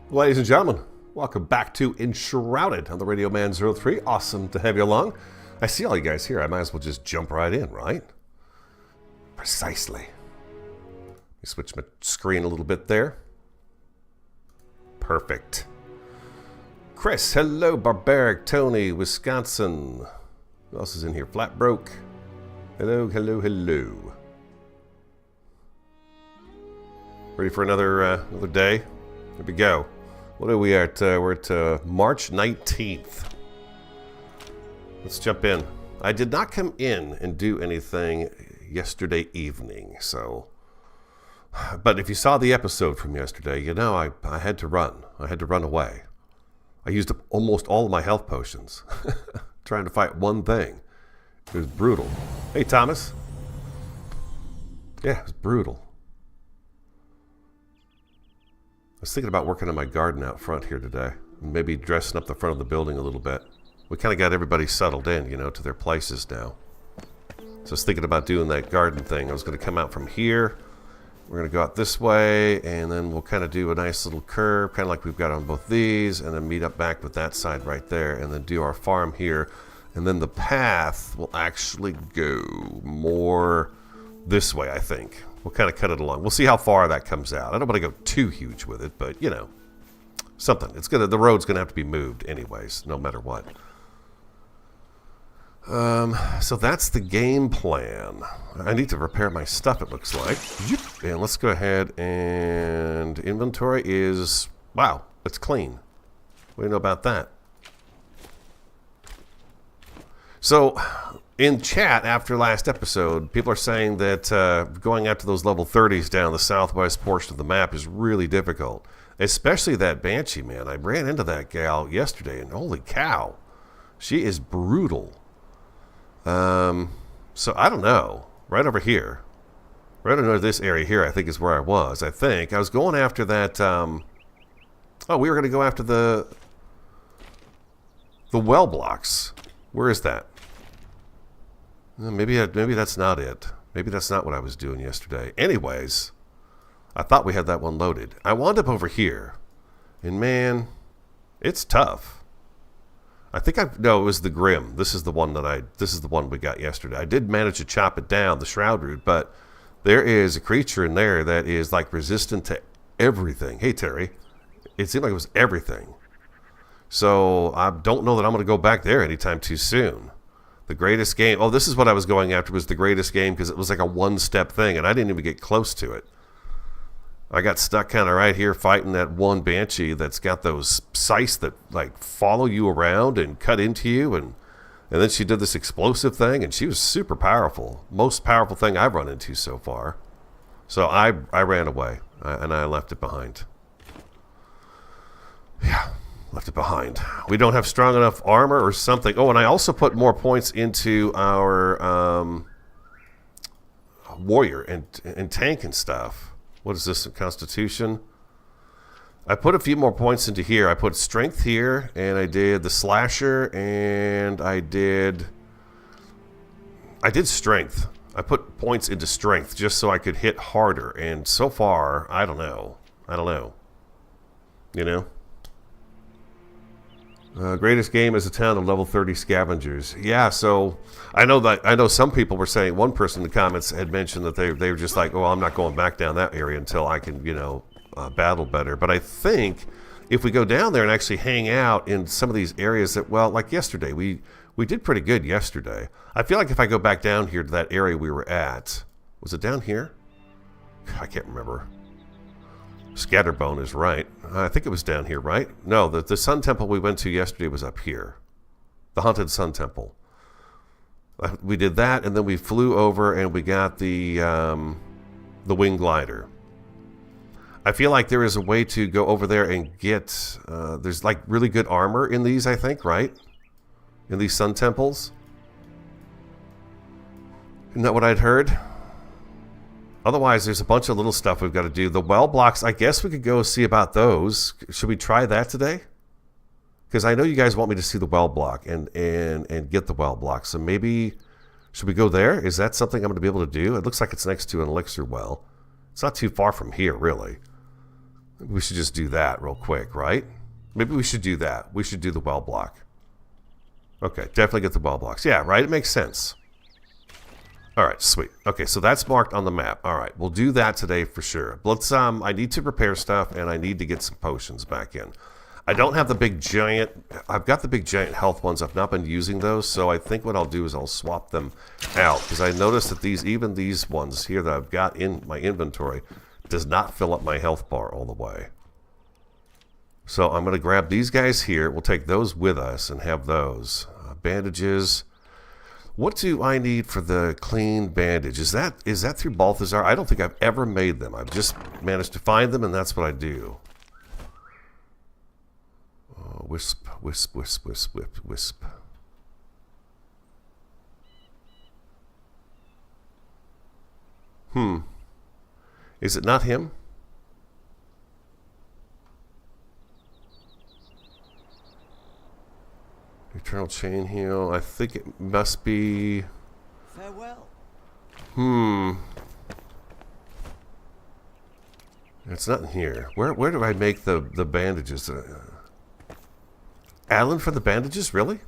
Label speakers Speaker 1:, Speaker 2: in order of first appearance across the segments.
Speaker 1: Ladies and gentlemen, welcome back to Enshrouded on the Radio Man 03. Awesome to have you along. I see all you guys here. I might as well just jump right in, right? Precisely. Let me switch my screen a little bit there. Perfect. Chris, hello. Barbaric, Tony, Wisconsin. Who else is in here? Flat Broke. Hello, hello, hello. Ready for another day? Here we go. What are we at? We're at March 19th. Let's jump in. I did not come in and do anything yesterday evening, so... But if you saw the episode from yesterday, you know I had to run. I had to run away. I used up almost all of my health potions trying to fight one thing. It was brutal. Hey, Thomas. Yeah, it was brutal. I was thinking about working on my garden out front here today. Maybe dressing up the front of the building a little bit. We kind of got everybody settled in, you know, to their places now. So I was thinking about doing that garden thing. I was going to come out from here. We're going to go out this way, and then we'll kind of do a nice little curve, kind of like we've got on both these, and then meet up back with that side right there, and then do our farm here. And then the path will actually go more this way, I think. We'll kind of cut it along. We'll see how far that comes out. I don't want to go too huge with it, but, you know, something. The road's going to have to be moved anyways, no matter what. So that's the game plan. I need to repair my stuff, it looks like. And let's go ahead and inventory is, wow, it's clean. What do you know about that? So in chat after last episode, people are saying that going after those level 30s down the southwest portion of the map is really difficult. Especially that Banshee, man. I ran into that gal yesterday, and holy cow. She is brutal. So I don't know. Right over here. Right under this area here, I think is where I was. I was going after that, oh, we were going to go after the well blocks. Where is that? Maybe that's not it. Maybe that's not what I was doing yesterday. Anyways, I thought we had that one loaded. I wound up over here. And man, it's tough. No, it was the Grim. This is the one we got yesterday. I did manage to chop it down, the shroud root, but there is a creature in there that is like resistant to everything. Hey, Terry. It seemed like it was everything. So I don't know that I'm going to go back there anytime too soon. The greatest game. Oh, this is what I was going after, was the greatest game, because it was like a one-step thing, and I didn't even get close to it. I got stuck kind of right here fighting that one Banshee that's got those scythes that like follow you around and cut into you, and then she did this explosive thing, and she was super powerful. Most powerful thing I've run into so far. So I ran away, and I left it behind. Yeah. Left it behind. We don't have strong enough armor or something. Oh, and I also put more points into our warrior and tank and stuff. What is this, Constitution? I put a few more points into here. I put strength here, and I did the slasher, and I did strength. I put points into strength just so I could hit harder, and so far, I don't know. You know? Greatest game is a town of level 30 scavengers. Yeah, so I know some people were saying, one person in the comments had mentioned that they were just like, oh, I'm not going back down that area until I can, battle better. But I think if we go down there and actually hang out in some of these areas that, well, like yesterday, we did pretty good yesterday. I feel like if I go back down here to that area we were at, was it down here? I can't remember. Scatterbone is right. I think it was down here, right? No, the Sun Temple we went to yesterday was up here. The Haunted Sun Temple. We did that, and then we flew over and we got the wing glider. I feel like there is a way to go over there and get... there's like really good armor in these, I think, right? In these Sun Temples. Isn't that what I'd heard? Otherwise, there's a bunch of little stuff we've got to do. The well blocks, I guess we could go see about those. Should we try that today? Because I know you guys want me to see the well block and get the well block. So maybe, should we go there? Is that something I'm going to be able to do? It looks like it's next to an elixir well. It's not too far from here, really. We should just do that real quick, right? Maybe we should do that. We should do the well block. Okay, definitely get the well blocks. Yeah, right? It makes sense. All right, sweet. Okay, so that's marked on the map. All right, we'll do that today for sure. Let's, I need to repair stuff, and I need to get some potions back in. I don't have the big giant... I've got the big giant health ones. I've not been using those, so I think what I'll do is I'll swap them out, because I noticed that even these ones here that I've got in my inventory does not fill up my health bar all the way. So I'm going to grab these guys here. We'll take those with us and have those. Bandages... What do I need for the clean bandage? Is that through Balthazar? I don't think I've ever made them. I've just managed to find them, and that's what I do. Wisp, wisp, wisp, wisp, wisp, wisp. Is it not him? Eternal chain heal. I think it must be...
Speaker 2: Farewell.
Speaker 1: It's not in here. Where do I make the bandages? Alan for the bandages? Really?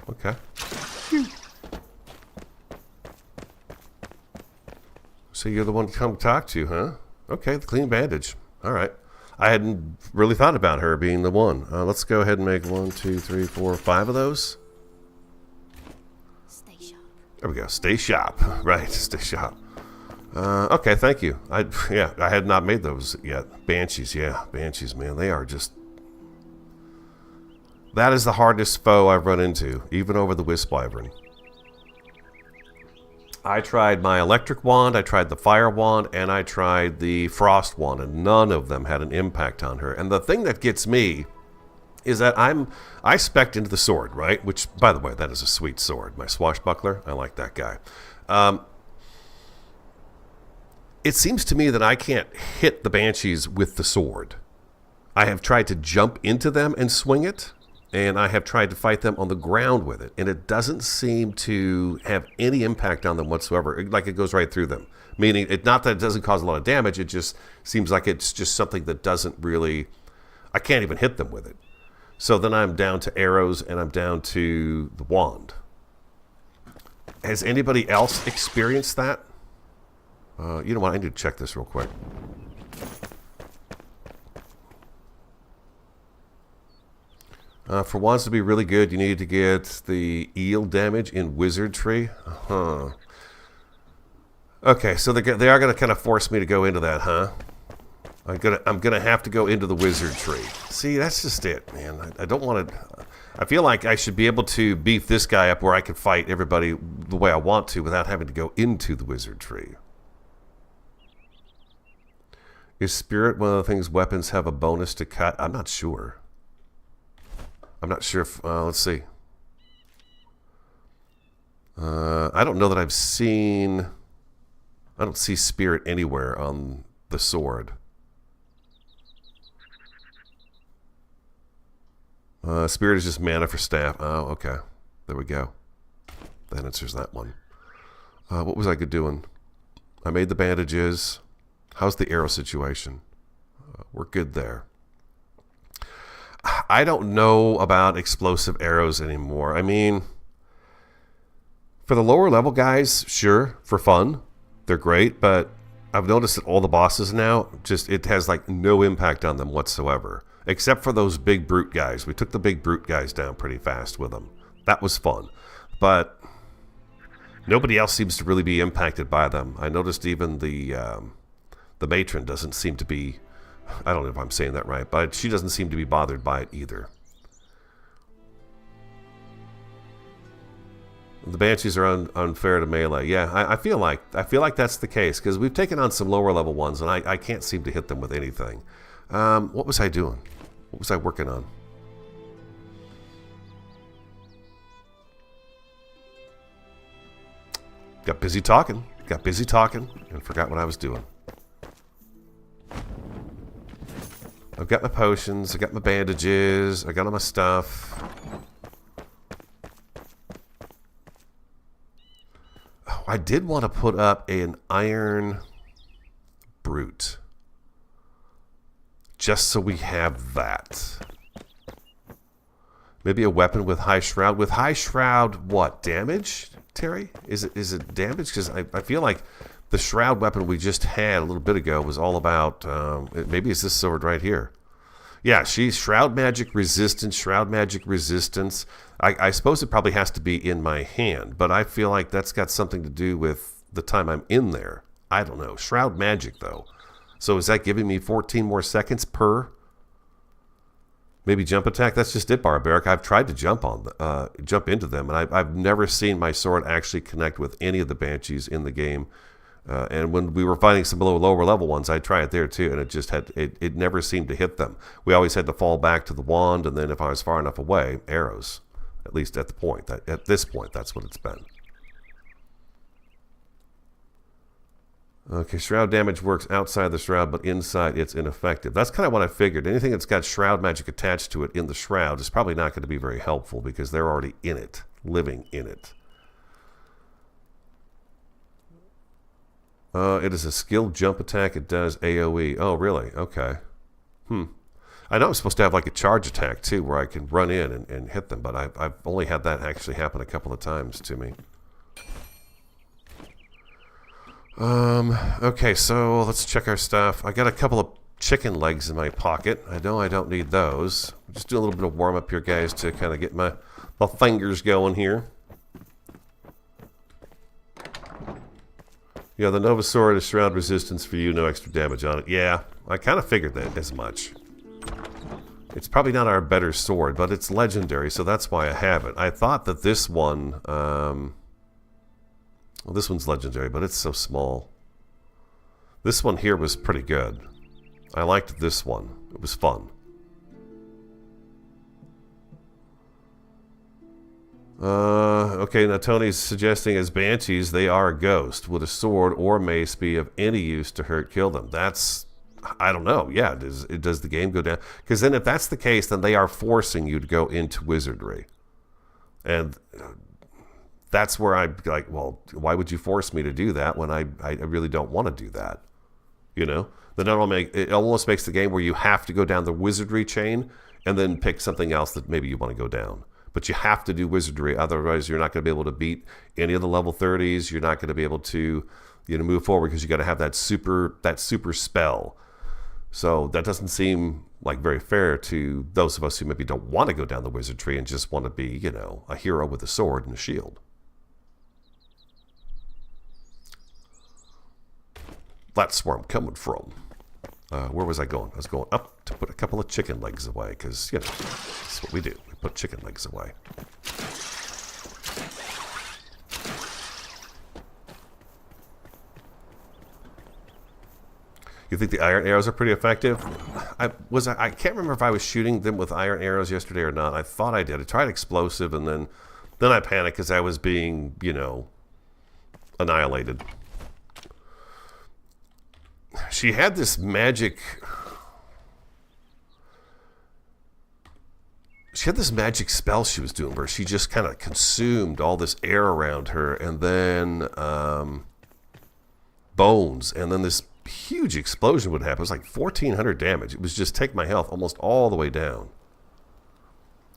Speaker 1: Okay. So you're the one to come talk to, huh? Okay, the clean bandage. All right. I hadn't really thought about her being the one. Let's go ahead and make 1, 2, 3, 4, 5 of those.
Speaker 3: Stay sharp.
Speaker 1: There we go. Stay sharp. Right, stay sharp. Okay, thank you. I had not made those yet. Banshees, yeah. Banshees, man. They are just... That is the hardest foe I've run into, even over the Wisp Wyvern. I tried my electric wand, I tried the fire wand, and I tried the frost wand, and none of them had an impact on her. And the thing that gets me is that I spec'd into the sword, right? Which, by the way, that is a sweet sword. My swashbuckler, I like that guy. It seems to me that I can't hit the banshees with the sword. I have tried to jump into them and swing it, and I have tried to fight them on the ground with it, and it doesn't seem to have any impact on them whatsoever. Like it goes right through them. Meaning, not that it doesn't cause a lot of damage, it just seems like it's just something that doesn't really... I can't even hit them with it. So then I'm down to arrows, and I'm down to the wand. Has anybody else experienced that? You know what? I need to check this real quick. For wands to be really good, you need to get the eel damage in wizardry. Okay, so they are going to kind of force me to go into that, huh? I'm gonna have to go into the wizard tree. See, that's just it, man. I don't want to... I feel like I should be able to beef this guy up where I can fight everybody the way I want to without having to go into the wizard tree. Is spirit one of the things weapons have a bonus to cut? I'm not sure. I'm not sure if... let's see. I don't know that I've seen... I don't see spirit anywhere on the sword. Spirit is just mana for staff. Oh, okay. There we go. That answers that one. What was I doing? I made the bandages. How's the arrow situation? We're good there. I don't know about explosive arrows anymore. I mean, for the lower level guys, sure, for fun, they're great, but I've noticed that all the bosses now, it has like no impact on them whatsoever, except for those big brute guys. We took the big brute guys down pretty fast with them. That was fun, but nobody else seems to really be impacted by them. I noticed even the matron doesn't seem to be... I don't know if I'm saying that right, but she doesn't seem to be bothered by it either. The banshees are unfair to melee. Yeah, I feel like that's the case because we've taken on some lower level ones, and I can't seem to hit them with anything. What was I doing? What was I working on? Got busy talking, and forgot what I was doing. I've got my potions, I got my bandages, I got all my stuff. Oh, I did want to put up an iron brute. just so we have that. Maybe a weapon with high shroud. With high shroud, what? Damage, Terry? Is it damage? Because I feel like the shroud weapon we just had a little bit ago was all about... maybe it's this sword right here. Yeah, she's shroud magic resistance, I suppose it probably has to be in my hand, but I feel like that's got something to do with the time I'm in there. I don't know. Shroud magic, though. So is that giving me 14 more seconds per? Maybe jump attack? That's just it, Barbaric. I've tried to jump into them, and I've never seen my sword actually connect with any of the Banshees in the game. And when we were fighting some lower level ones, I tried it there too, and it never seemed to hit them. We always had to fall back to the wand, and then if I was far enough away, arrows. At least at this point, that's what it's been. Okay, shroud damage works outside the shroud, but inside it's ineffective. That's kind of what I figured. Anything that's got shroud magic attached to it in the shroud is probably not going to be very helpful because they're already in it, living in it. It is a skilled jump attack. It does AoE. Oh, really? Okay. I know I'm supposed to have like a charge attack too, where I can run in and hit them, but I've only had that actually happen a couple of times to me. Okay, so let's check our stuff. I got a couple of chicken legs in my pocket. I know I don't need those. Just do a little bit of warm up here, guys, to kind of get my fingers going here. Yeah, the Nova Sword is shroud resistance for you, no extra damage on it. Yeah, I kind of figured that as much. It's probably not our better sword, but it's legendary, so that's why I have it. I thought that this one, well, this one's legendary, but it's so small. This one here was pretty good. I liked this one. It was fun. Okay, now Tony's suggesting as Banshees, they are a ghost. Would a sword or mace be of any use to kill them? That's, I don't know. Yeah, does the game go down? Because then if that's the case, then they are forcing you to go into wizardry. And that's where I'm like, well, why would you force me to do that when I really don't want to do that? You know? Then it almost makes the game where you have to go down the wizardry chain and then pick something else that maybe you want to go down. But you have to do wizardry, otherwise you're not going to be able to beat any of the level 30s. You're not going to be able to, move forward because you got to have that super spell. So that doesn't seem like very fair to those of us who maybe don't want to go down the wizardry and just want to be, a hero with a sword and a shield. That's where I'm coming from. Where was I going? I was going up to put a couple of chicken legs away because, that's what we do. We put chicken legs away. You think the iron arrows are pretty effective? I can't remember if I was shooting them with iron arrows yesterday or not. I thought I did. I tried explosive and then I panicked because I was being, annihilated. She had this magic... She had this magic spell she was doing where she just kind of consumed all this air around her and then bones, and then this huge explosion would happen. It was like 1,400 damage. It was just take my health almost all the way down.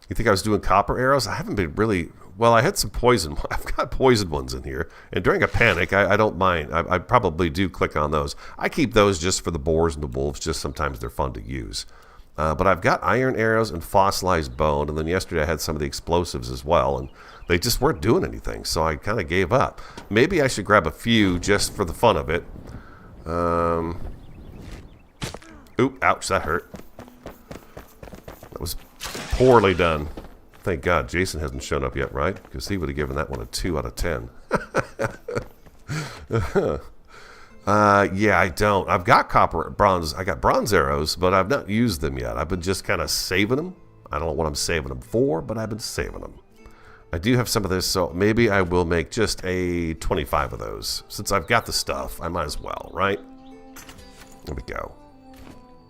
Speaker 1: You think I was doing copper arrows? I haven't been really... Well, I had some poison. I've got poisoned ones in here. And during a panic, I don't mind. I probably do click on those. I keep those just for the boars and the wolves. Just sometimes they're fun to use. But I've got iron arrows and fossilized bone. And then yesterday I had some of the explosives as well. And they just weren't doing anything. So I kind of gave up. Maybe I should grab a few just for the fun of it. Oop, ouch, that hurt. That was poorly done. Thank God Jason hasn't shown up yet, right? Because he would have given that one a 2 out of 10. Yeah, I don't. I've got bronze. I got bronze arrows, but I've not used them yet. I've been just kind of saving them. I don't know what I'm saving them for, but I've been saving them. I do have some of this, so maybe I will make just a 25 of those. Since I've got the stuff, I might as well, right? There we go.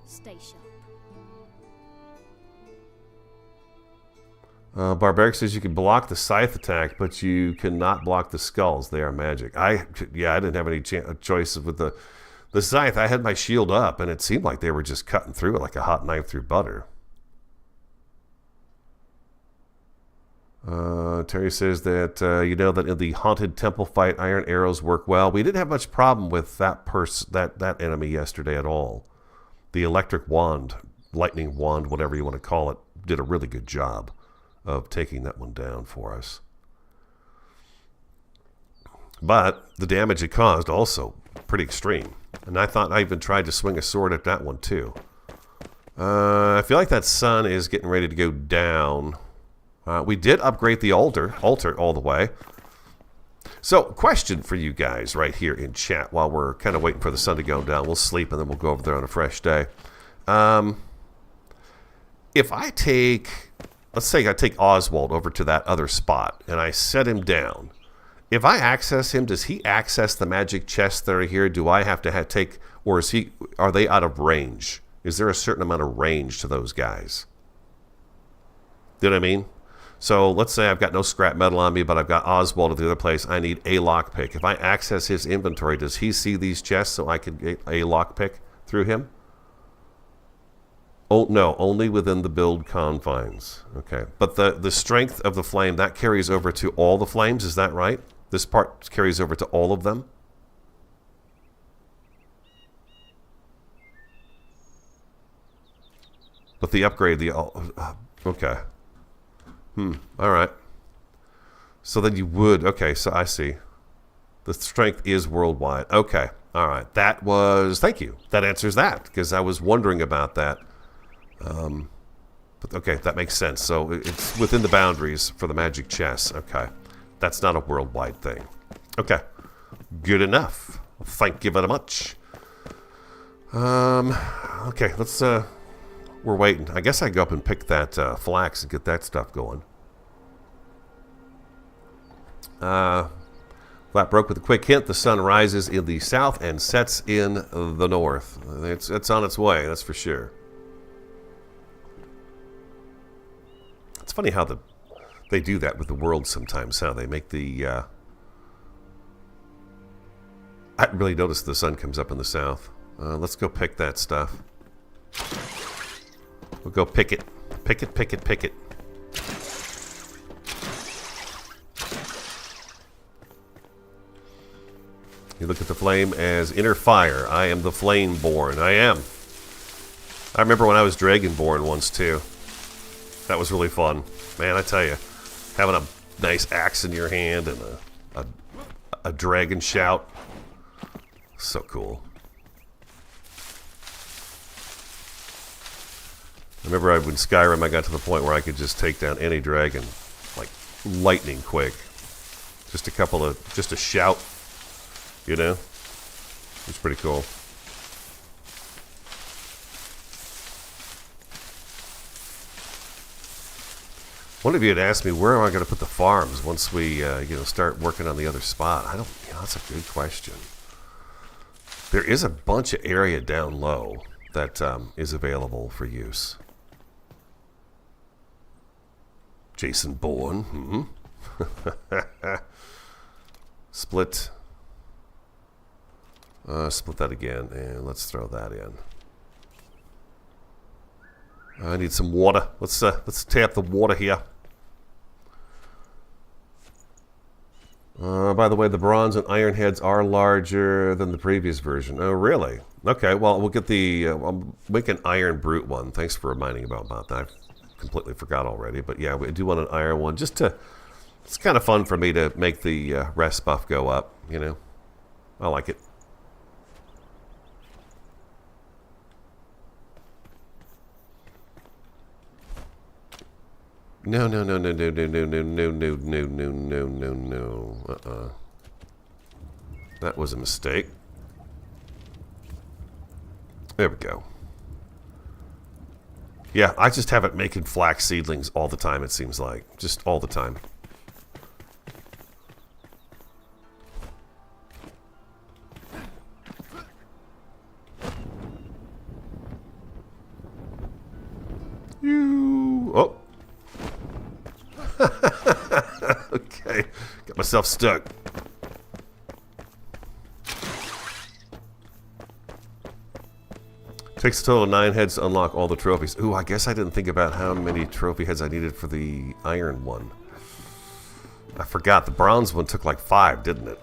Speaker 2: Stay sharp.
Speaker 1: Barbaric says you can block the scythe attack, but you cannot block the skulls. They are magic. I didn't have any choice with The scythe, I had my shield up, and it seemed like they were just cutting through it like a hot knife through butter. Terry says that you know that in the haunted temple fight, iron arrows work well. We didn't have much problem with that enemy yesterday at all. The electric wand, lightning wand, whatever you want to call it, did a really good job of taking that one down for us. But the damage it caused also pretty extreme. And I thought I even tried to swing a sword at that one too. I feel like that sun is getting ready to go down. We did upgrade the altar all the way. So, question for you guys right here in chat while we're kind of waiting for the sun to go down. We'll sleep and then we'll go over there on a fresh day. If I take, let's say I take Oswald over to that other spot and I set him down. If I access him, does he access the magic chests that are here? Do I have to take, or are they out of range? Is there a certain amount of range to those guys? You know what I mean? So let's say I've got no scrap metal on me, but I've got Oswald at the other place. I need a lockpick. If I access his inventory, does he see these chests so I can get a lockpick through him? Oh, no, only within the build confines. Okay. But the strength of the flame, that carries over to all the flames, is that right? This part carries over to all of them? But the upgrade, okay. All right. So then you would, okay, so I see. The strength is worldwide. Okay, all right. That was, thank you. That answers that, because I was wondering about that. But okay, that makes sense. So it's within the boundaries for the magic chess. Okay. That's not a worldwide thing. Okay. Good enough. Thank you very much. Okay, let's, we're waiting. I guess I go up and pick that flax and get that stuff going. Flat broke with a quick hint. The sun rises in the south and sets in the north. It's on its way, that's for sure. It's funny how they do that with the world sometimes, how they make the... I hadn't really noticed the sun comes up in the south. Let's go pick that stuff. We'll go pick it. Pick it, pick it, pick it. You look at the flame as inner fire. I am the flame-born. I am. I remember when I was dragon-born once, too. That was really fun. Man, I tell you, having a nice axe in your hand and a dragon shout. So cool. I remember when Skyrim, I got to the point where I could just take down any dragon, like lightning quick. Just a shout, you know? It's pretty cool. One of you had asked me, where am I going to put the farms once we, start working on the other spot? That's a good question. There is a bunch of area down low that is available for use. Jason Bourne. Split that again, and let's throw that in. I need some water. Let's tap the water here. By the way, the bronze and iron heads are larger than the previous version. Oh, really? Okay, well, we'll get the... I'll make an iron brute one. Thanks for reminding me about that. I completely forgot already. But yeah, we do want an iron one. Just to... It's kind of fun for me to make the rest buff go up, you know? I like it. No. That was a mistake. There we go. Yeah, I just have it making flax seedlings all the time, it seems like. Just all the time. Oh. Okay. Got myself stuck. Takes a total of 9 heads to unlock all the trophies. Ooh, I guess I didn't think about how many trophy heads I needed for the iron one. I forgot. The bronze one took like 5, didn't it?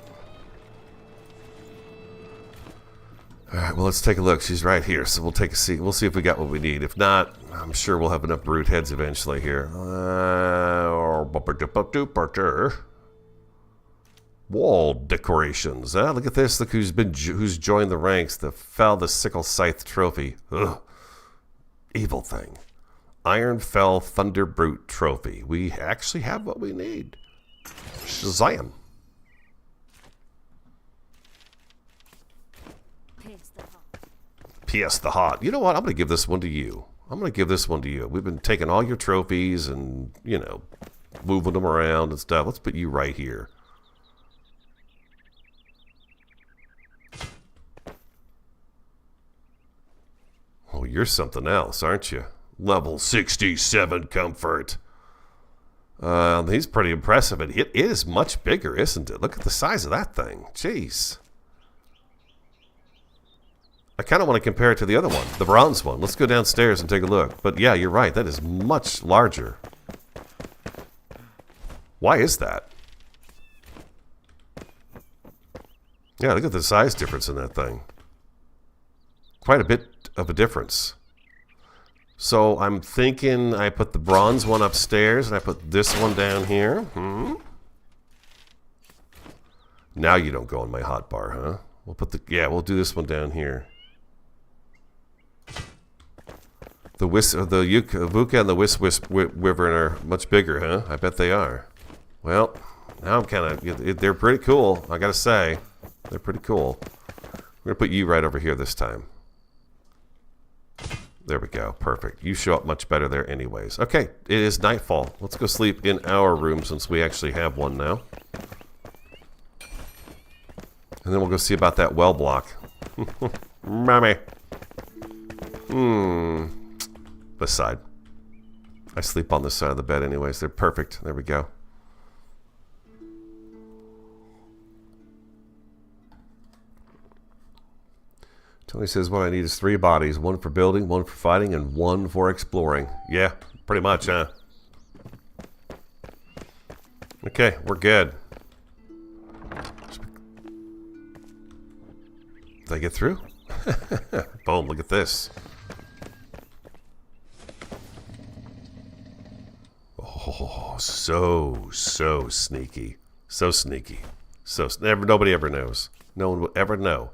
Speaker 1: Alright, well, let's take a look. She's right here, so we'll take a seat. We'll see if we got what we need. If not, I'm sure we'll have enough brute heads eventually here. Wall decorations. Look at this. Look who's joined the ranks. The Fell the Sickle Scythe Trophy. Ugh. Evil thing. Iron Fell Thunder Brute Trophy. We actually have what we need. Shazam. P.S. the Hot. You know what? I'm going to give this one to you. I'm going to give this one to you. We've been taking all your trophies and, you know, moving them around and stuff. Let's put you right here. Oh, you're something else, aren't you? Level 67 comfort. He's pretty impressive. And it is much bigger, isn't it? Look at the size of that thing. Jeez. I kind of want to compare it to the other one, the bronze one. Let's go downstairs and take a look. But yeah, you're right. That is much larger. Why is that? Yeah, look at the size difference in that thing. Quite a bit of a difference. So I'm thinking I put the bronze one upstairs and I put this one down here. Now you don't go in my hotbar, huh? We'll put we'll do this one down here. The Vuka and the Wisp Wyvern are much bigger, huh? I bet they are. Well, now I'm kind of... They're pretty cool, I gotta say. They're pretty cool. We're gonna put you right over here this time. There we go. Perfect. You show up much better there anyways. Okay, it is nightfall. Let's go sleep in our room since we actually have one now. And then we'll go see about that well block. Mommy. This side. I sleep on this side of the bed anyways. They're perfect. There we go. Tony says what I need is 3 bodies. 1 for building, 1 for fighting, and 1 for exploring. Yeah, pretty much, huh? Okay, we're good. Did I get through? Boom, look at this. Oh, so sneaky. So sneaky. Nobody ever knows. No one will ever know.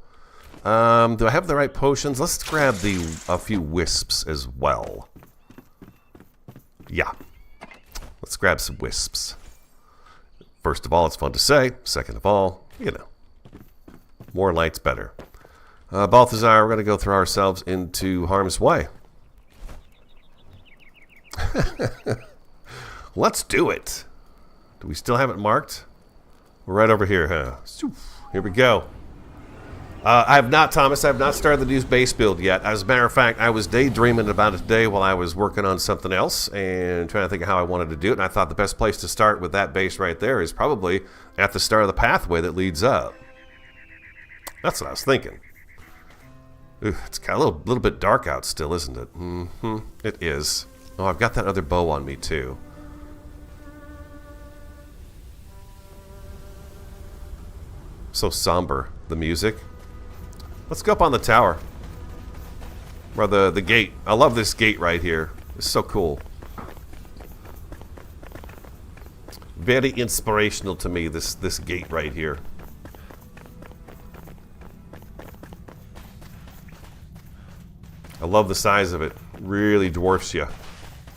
Speaker 1: Do I have the right potions? Let's grab a few wisps as well. Yeah. Let's grab some wisps. First of all, it's fun to say. Second of all, you know. More light's better. Balthazar, we're going to go throw ourselves into harm's way. Let's do it. Do we still have it marked? We're right over here, huh? Here we go. I have not started the new base build yet. As a matter of fact, I was daydreaming about it today while I was working on something else and trying to think of how I wanted to do it. And I thought the best place to start with that base right there is probably at the start of the pathway that leads up. That's what I was thinking. Ooh, it's got a little bit dark out still, isn't it? It is. Oh, I've got that other bow on me too. So somber, the music. Let's go up on the tower. Or the gate. I love this gate right here. It's so cool. Very inspirational to me, this gate right here. I love the size of it. Really dwarfs you.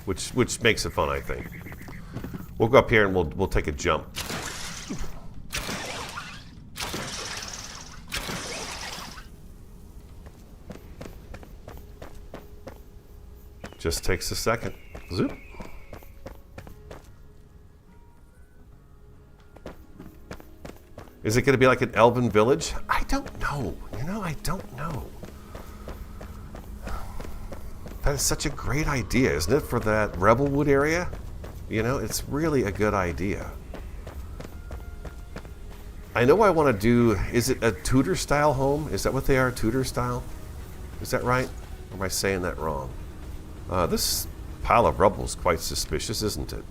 Speaker 1: Which makes it fun, I think. We'll go up here and we'll take a jump. Just takes a second. Zoop. Is it going to be like an elven village? I don't know. You know, I don't know. That is such a great idea, isn't it, for that Rebelwood area? You know, it's really a good idea. I know I want to do... Is it a Tudor-style home? Is that what they are, Tudor-style? Is that right? Or am I saying that wrong? This pile of rubble is quite suspicious, isn't it?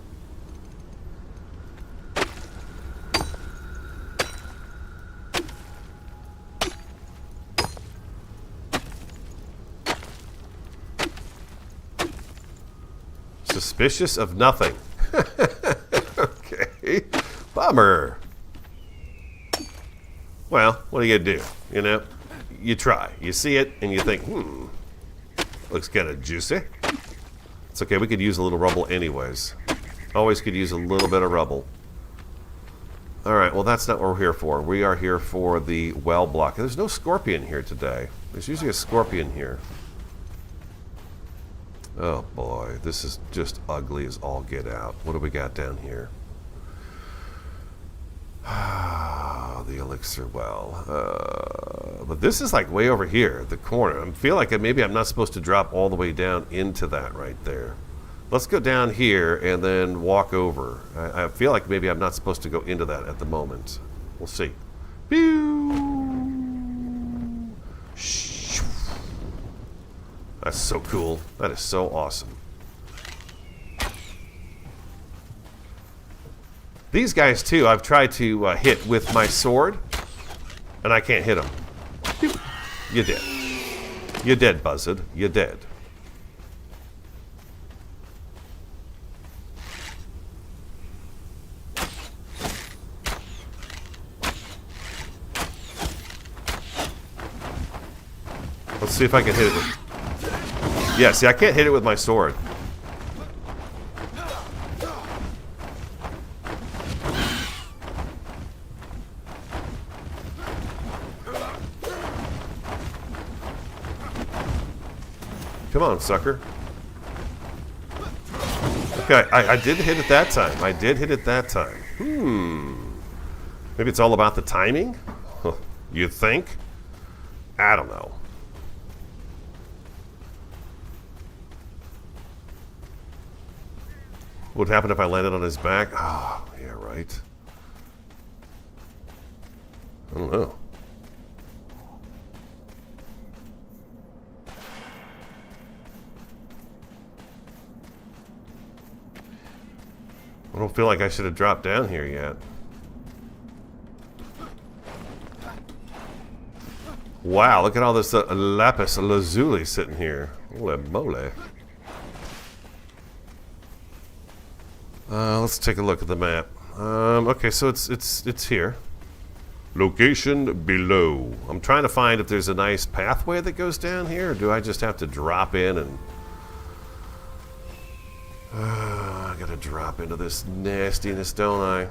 Speaker 1: Suspicious of nothing. Okay. Bummer. Well, what are you gonna do? You know? You try. You see it and you think, looks kind of juicy. It's okay, we could use a little rubble anyways. Always could use a little bit of rubble. Alright, well that's not what we're here for. We are here for the well block. There's no scorpion here today. There's usually a scorpion here. Oh boy, this is just ugly as all get out. What do we got down here? Ah, the elixir well. But this is like way over here, the corner. I feel like maybe I'm not supposed to drop all the way down into that right there. Let's go down here and then walk over. I feel like maybe I'm not supposed to go into that at the moment. We'll see. Pew! Shh. That's so cool. That is so awesome. These guys, too, I've tried to hit with my sword, and I can't hit them. You dead. You dead, Buzzard. You dead. Let's see if I can hit it with... Yeah, see, I can't hit it with my sword. Come on, sucker. Okay, I did hit it that time. I did hit it that time. Maybe it's all about the timing? You think? I don't know. What would happen if I landed on his back? Oh, yeah, right. I don't know. I don't feel like I should have dropped down here yet. Wow, look at all this lapis lazuli sitting here. Holy moly. Let's take a look at the map. Okay, so it's here. Location below. I'm trying to find if there's a nice pathway that goes down here, or do I just have to drop in and... I gotta drop into this nastiness, don't I?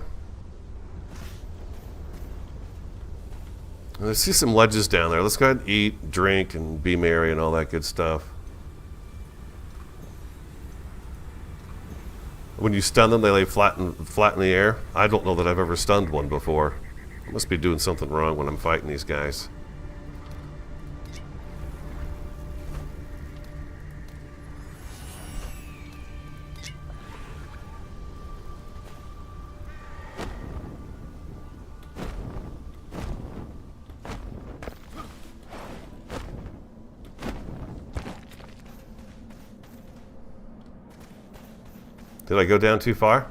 Speaker 1: I see some ledges down there. Let's go ahead and eat, drink, and be merry and all that good stuff. When you stun them, they lay flat in the air. I don't know that I've ever stunned one before. I must be doing something wrong when I'm fighting these guys. Did I go down too far?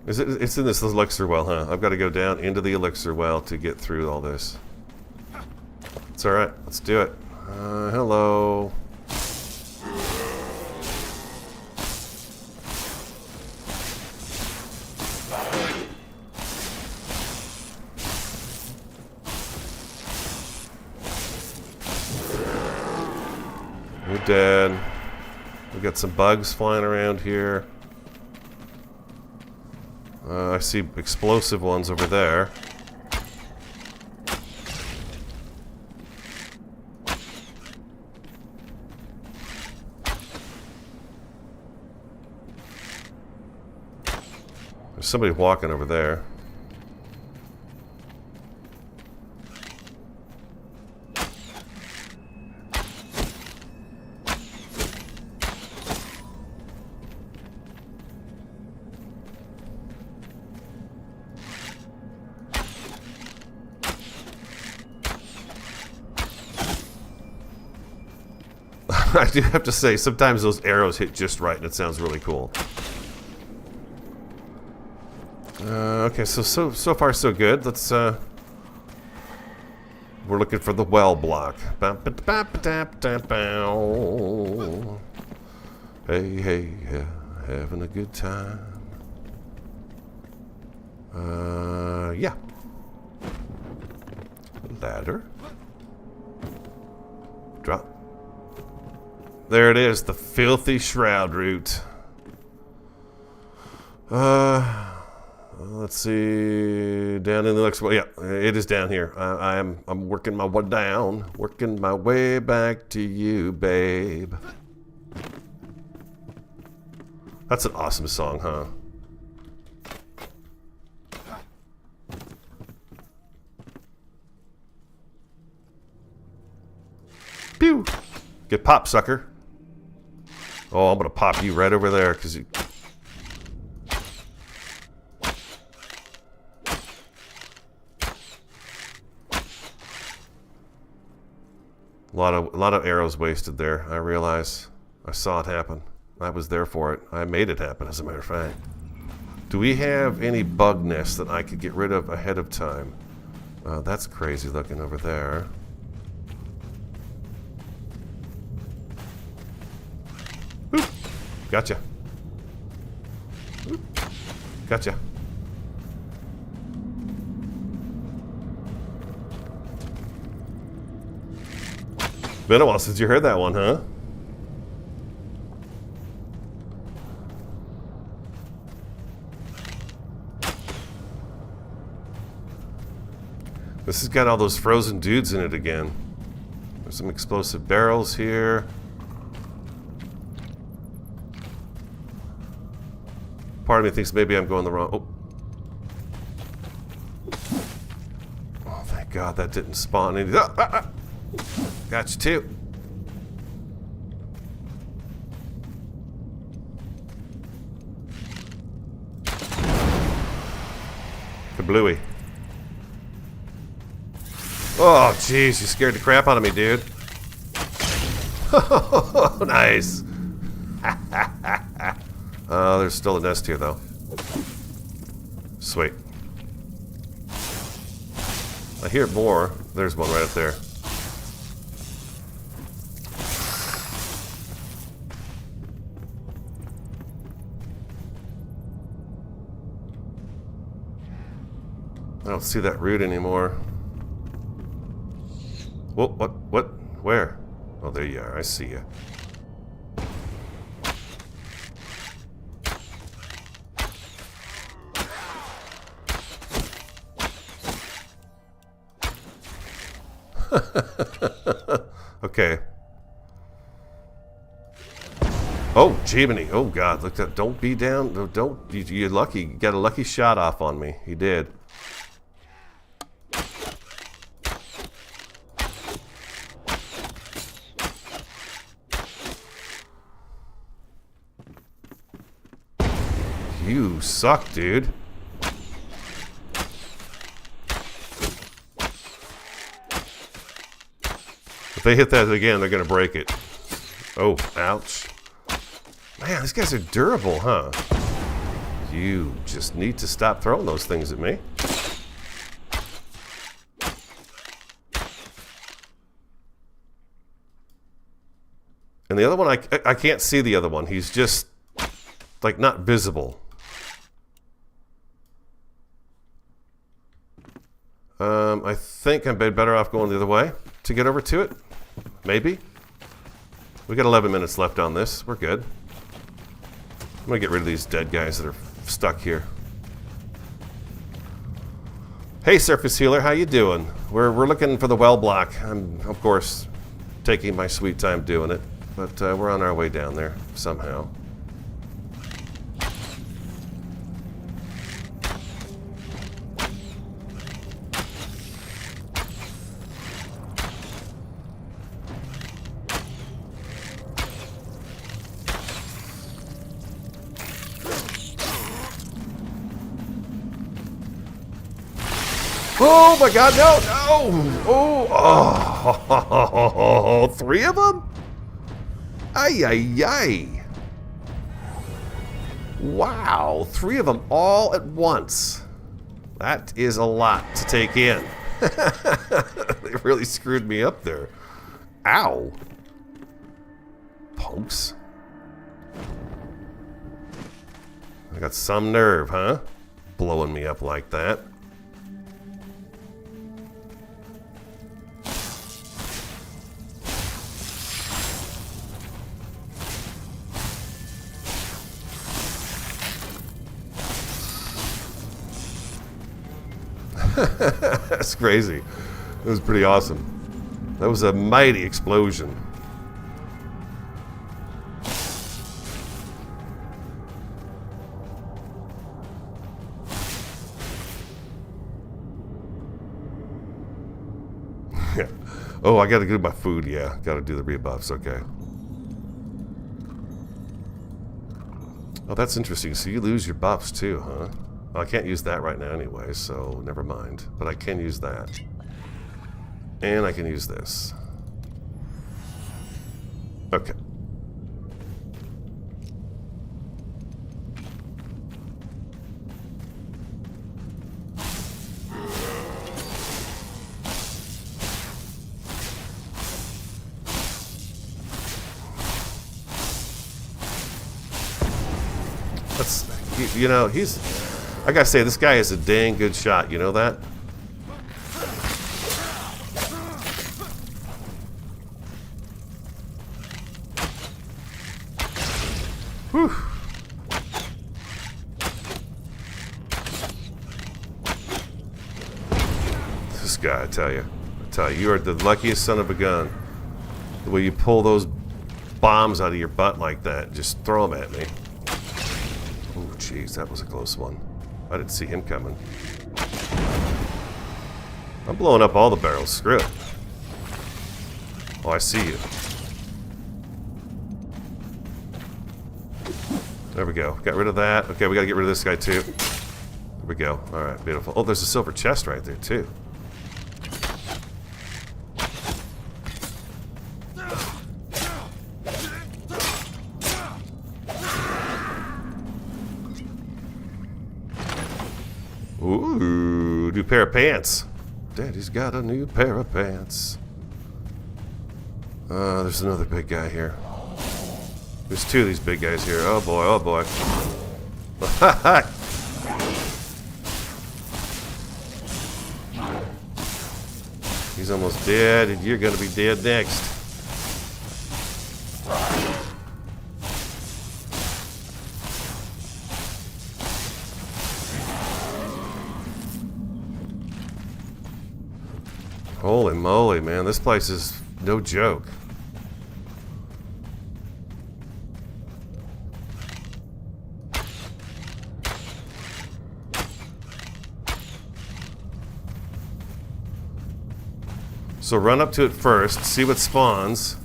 Speaker 1: It's in this elixir well, huh? I've got to go down into the elixir well to get through all this. It's alright. Let's do it. Hello. You're dead. We got some bugs flying around here. I see explosive ones over there. There's somebody walking over there. I do have to say, sometimes those arrows hit just right, and it sounds really cool. Okay, so far so good. Let's we're looking for the well block. Hey, hey, yeah, having a good time. Yeah. Ladder. Drop. There it is, the filthy shroud route. Let's see. Down in the next one. Yeah, it is down here. I'm working my way down. Working my way back to you, babe. That's an awesome song, huh? Pew! Get popped, sucker. Oh, I'm gonna pop you right over there, because you... A lot of arrows wasted there, I realize. I saw it happen. I was there for it. I made it happen, as a matter of fact. Do we have any bug nests that I could get rid of ahead of time? That's crazy looking over there. Boop. Gotcha. Boop. Gotcha. Been a while since you heard that one, huh? This has got all those frozen dudes in it again. There's some explosive barrels here. Part of me thinks maybe I'm going the wrong... Oh, thank God that didn't spawn any... Got you too. Kablooey. Oh, jeez, you scared the crap out of me, dude. Nice. Oh, there's still a nest here, though. Sweet. I hear more. There's one right up there. I don't see that root anymore. Whoa, what? Where? Oh, there you are. I see you. Okay. Oh, Jiminy. Oh, God. Look at... Don't be down. No, don't... You're lucky. You got a lucky shot off on me. He did. You suck, dude. If they hit that again, they're going to break it. Oh, ouch. Man, these guys are durable, huh? You just need to stop throwing those things at me. And the other one, I can't see the other one. He's just, like, not visible. I think I'm better off going the other way to get over to it. Maybe. We got 11 minutes left on this. We're good. I'm gonna get rid of these dead guys that are stuck here. Hey, Surface Healer, how you doing? We're looking for the well block. I'm, of course, taking my sweet time doing it, but we're on our way down there somehow. Oh my God, no, no! Oh, 3 of them? Ay, ay, ay. Wow, 3 of them all at once. That is a lot to take in. They really screwed me up there. Ow. Punks. I got some nerve, huh? Blowing me up like that. That's crazy. It was pretty awesome. That was a mighty explosion. Oh, I gotta do my food, yeah. Gotta do the rebuffs, okay. Oh, that's interesting. So you lose your buffs too, huh? Well, I can't use that right now anyway, so never mind. But I can use that. And I can use this. Okay. That's, you know, he's... I gotta say, this guy is a dang good shot, you know that? Whew. This guy, I tell you, you are the luckiest son of a gun. The way you pull those bombs out of your butt like that, just throw them at me. Oh, jeez, that was a close one. I didn't see him coming. I'm blowing up all the barrels. Screw it. Oh, I see you. There we go. Got rid of that. Okay, we gotta get rid of this guy too. There we go. Alright, beautiful. Oh, there's a silver chest right there too. Ooh, new pair of pants. Daddy's got a new pair of pants. There's another big guy here. There's 2 of these big guys here. Oh boy, oh boy. He's almost dead, and you're gonna be dead next. Holy moly, man. This place is no joke. So run up to it first, see what spawns.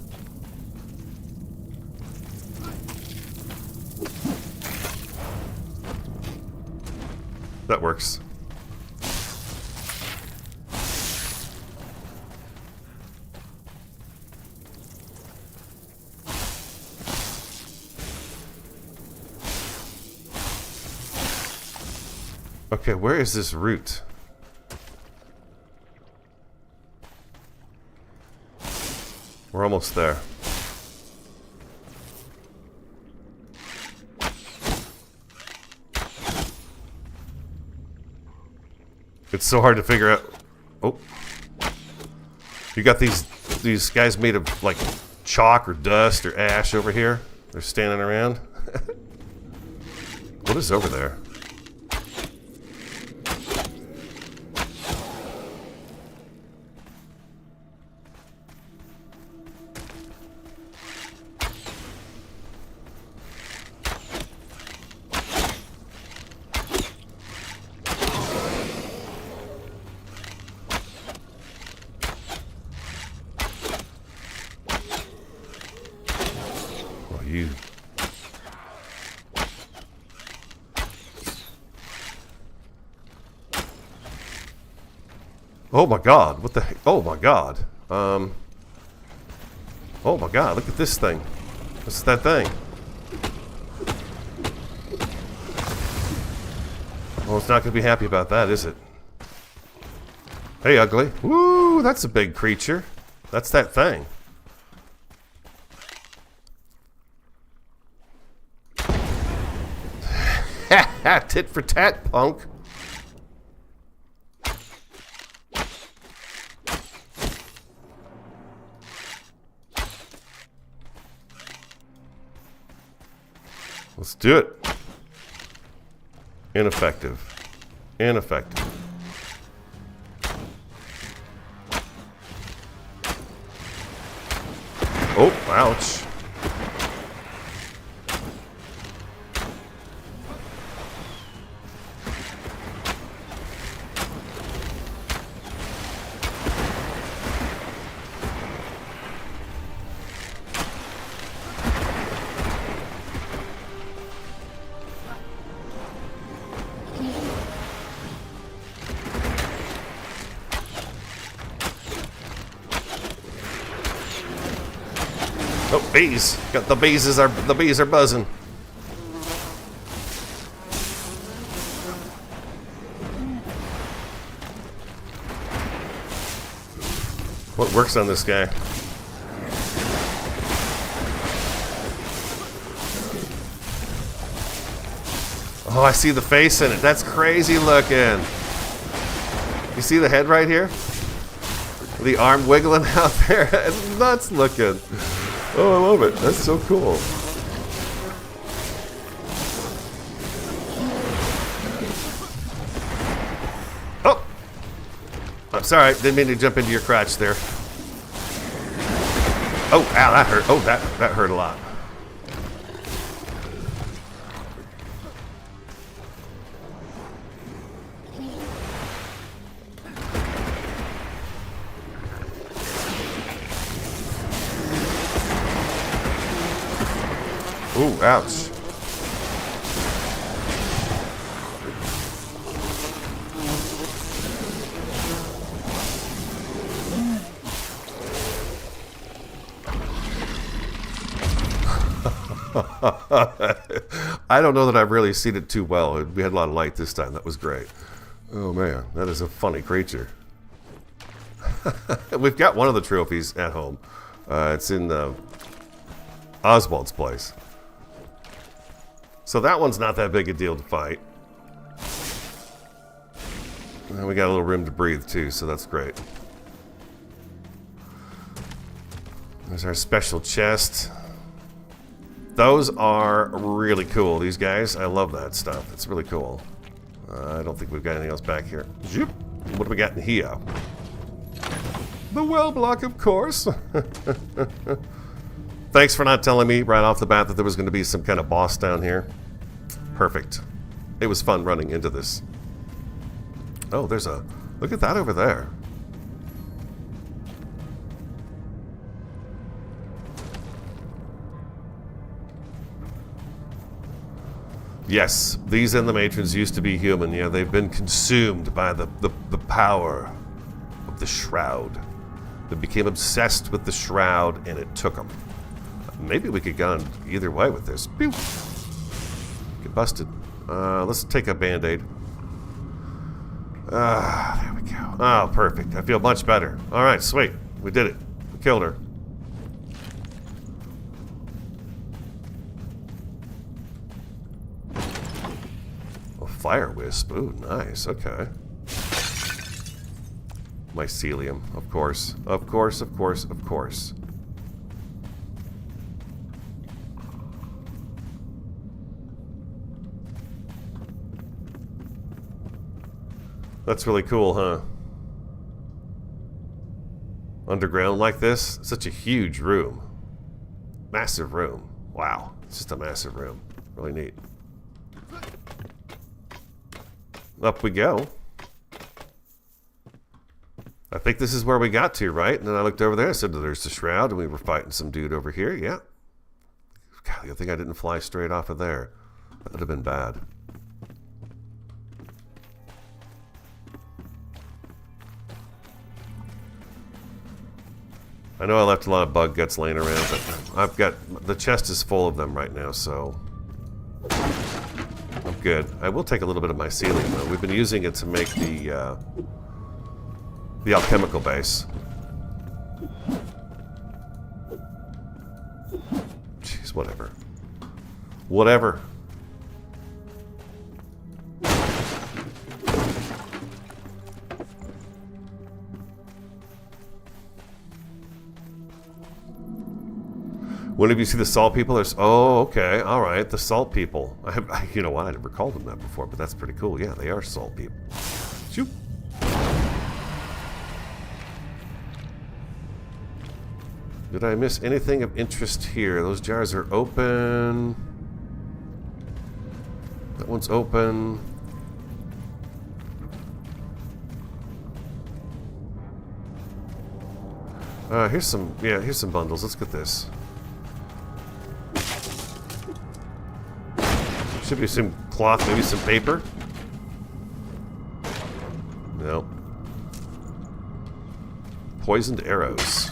Speaker 1: That works. Okay, where is this route? We're almost there. It's so hard to figure out. Oh. You got these guys made of like chalk or dust or ash over here. They're standing around. What is over there? You. Oh my god, what the heck? Oh my god. Oh my god, look at this thing. What's that thing? Well, it's not going to be happy about that, is it? Hey, ugly. Woo, that's a big creature. That's that thing. Ha ha, tit for tat, punk. Let's do it. Ineffective. Ineffective. Oh, ouch. Oh, bees! Got the bees are buzzing. What works on this guy? Oh, I see the face in it. That's crazy looking. You see the head right here? The arm wiggling out there. It's nuts looking. Oh, I love it. That's so cool. Oh! I'm sorry. Didn't mean to jump into your crotch there. Oh, ow, that hurt. Oh, that hurt a lot. Ooh, ouch. I don't know that I've really seen it too well. We had a lot of light this time. That was great. Oh man, that is a funny creature. We've got one of the trophies at home. It's in Oswald's place. So that one's not that big a deal to fight. And we got a little room to breathe too, so that's great. There's our special chest. Those are really cool, these guys. I love that stuff. It's really cool. I don't think we've got anything else back here. Zoop. What do we got in here? The well block, of course. Thanks for not telling me right off the bat that there was going to be some kind of boss down here. Perfect. It was fun running into this. Oh, there's a... Look at that over there. Yes, these end the matrons used to be human. Yeah, they've been consumed by the power of the shroud. They became obsessed with the shroud, and it took them. Maybe we could get on either way with this. Pew! Get busted. Let's take a band-aid. There we go. Oh, perfect. I feel much better. Alright, sweet. We did it. We killed her. A fire wisp. Ooh, nice. Okay. Mycelium, of course. Of course, of course, of course. That's really cool, huh? Underground like this? Such a huge room. Massive room. Wow. It's just a massive room. Really neat. Up we go. I think this is where we got to, right? And then I looked over there. I said, there's the shroud, and we were fighting some dude over here. Yeah. God, I think I didn't fly straight off of there. That would have been bad. I know I left a lot of bug guts laying around, but I've got... The chest is full of them right now, so... I'm good. I will take a little bit of mycelium, though. We've been using it to make the alchemical base. Jeez, whatever. Whatever. Whenever you see the salt people, there's... Oh, okay. All right. The salt people. You know what? I never called them that before, but that's pretty cool. Yeah, they are salt people. Shoot. Did I miss anything of interest here? Those jars are open. That one's open. Here's some... Yeah, here's some bundles. Let's get this. Should be some cloth, maybe some paper. No. Poisoned arrows.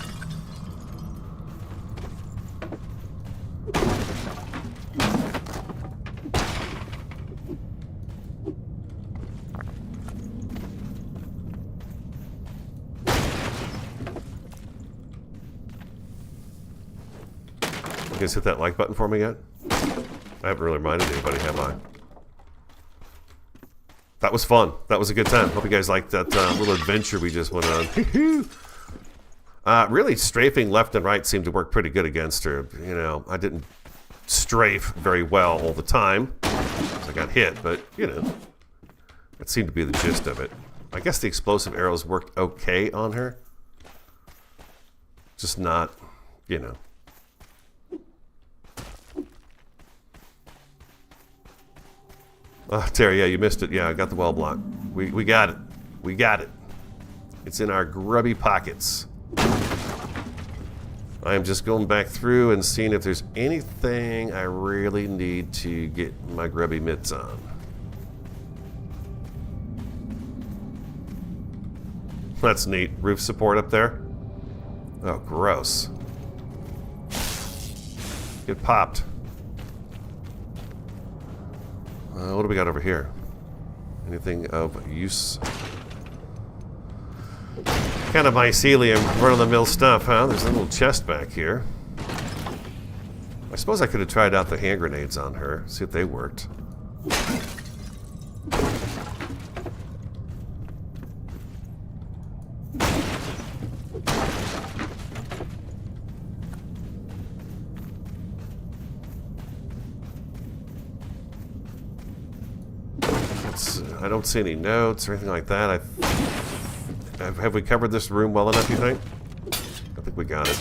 Speaker 1: You guys hit that like button for me yet? I haven't really reminded anybody, have I? That was fun. That was a good time. Hope you guys liked that little adventure we just went on. Really, strafing left and right seemed to work pretty good against her. You know, I didn't strafe very well all the time. I got hit, but, you know, that seemed to be the gist of it. I guess the explosive arrows worked okay on her. Just not, you know. Oh, Terry, yeah, you missed it. Yeah, I got the well block. We got it. We got it. It's in our grubby pockets. I am just going back through and seeing if there's anything I really need to get my grubby mitts on. That's neat. Roof support up there. Oh, gross. Get popped. What do we got over here? Anything of use? Kind of mycelium, run-of-the-mill stuff, huh? There's a little chest back here. I suppose I could have tried out the hand grenades on her, see if they worked. I don't see any notes or anything like that. Have we covered this room well enough, you think? I think we got it.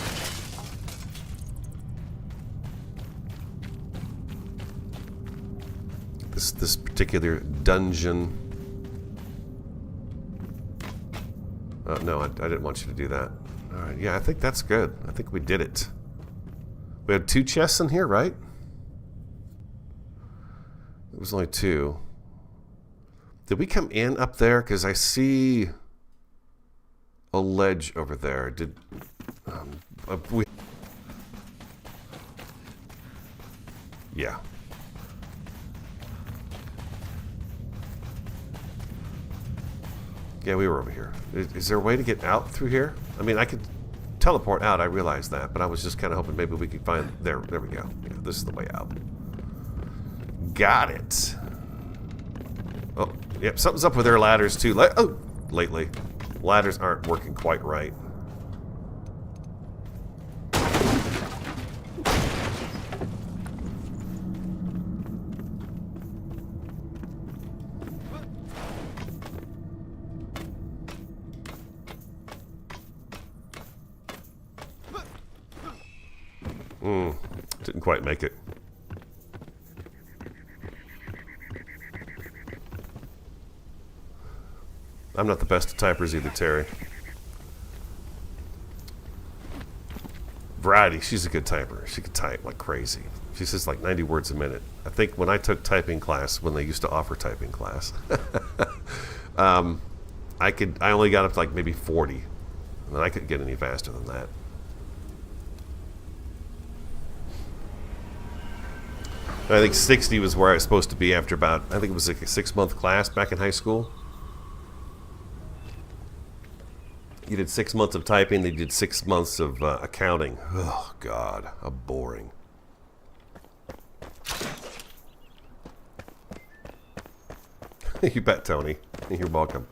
Speaker 1: This particular dungeon. No, I didn't want you to do that. All right, yeah, I think that's good. I think we did it. We had 2 chests in here, right? It was only 2. Did we come in up there? Because I see a ledge over there. Did we? Yeah. Yeah, we were over here. Is there a way to get out through here? I mean, I could teleport out. I realize that, but I was just kind of hoping maybe we could find. There we go. Yeah, this is the way out. Got it. Oh, yep, something's up with their ladders, too. Lately. Ladders aren't working quite right. Didn't quite make it. I'm not the best at typers either, Terry. Variety, she's a good typer. She could type like crazy. She says like 90 words a minute. I think when I took typing class, when they used to offer typing class, I only got up to like maybe 40. And I couldn't get any faster than that. I think 60 was where I was supposed to be after about, I think it was like a 6-month class back in high school. You did 6 months of typing, they did 6 months of accounting. Oh, God, how boring. You bet, Tony. You're welcome.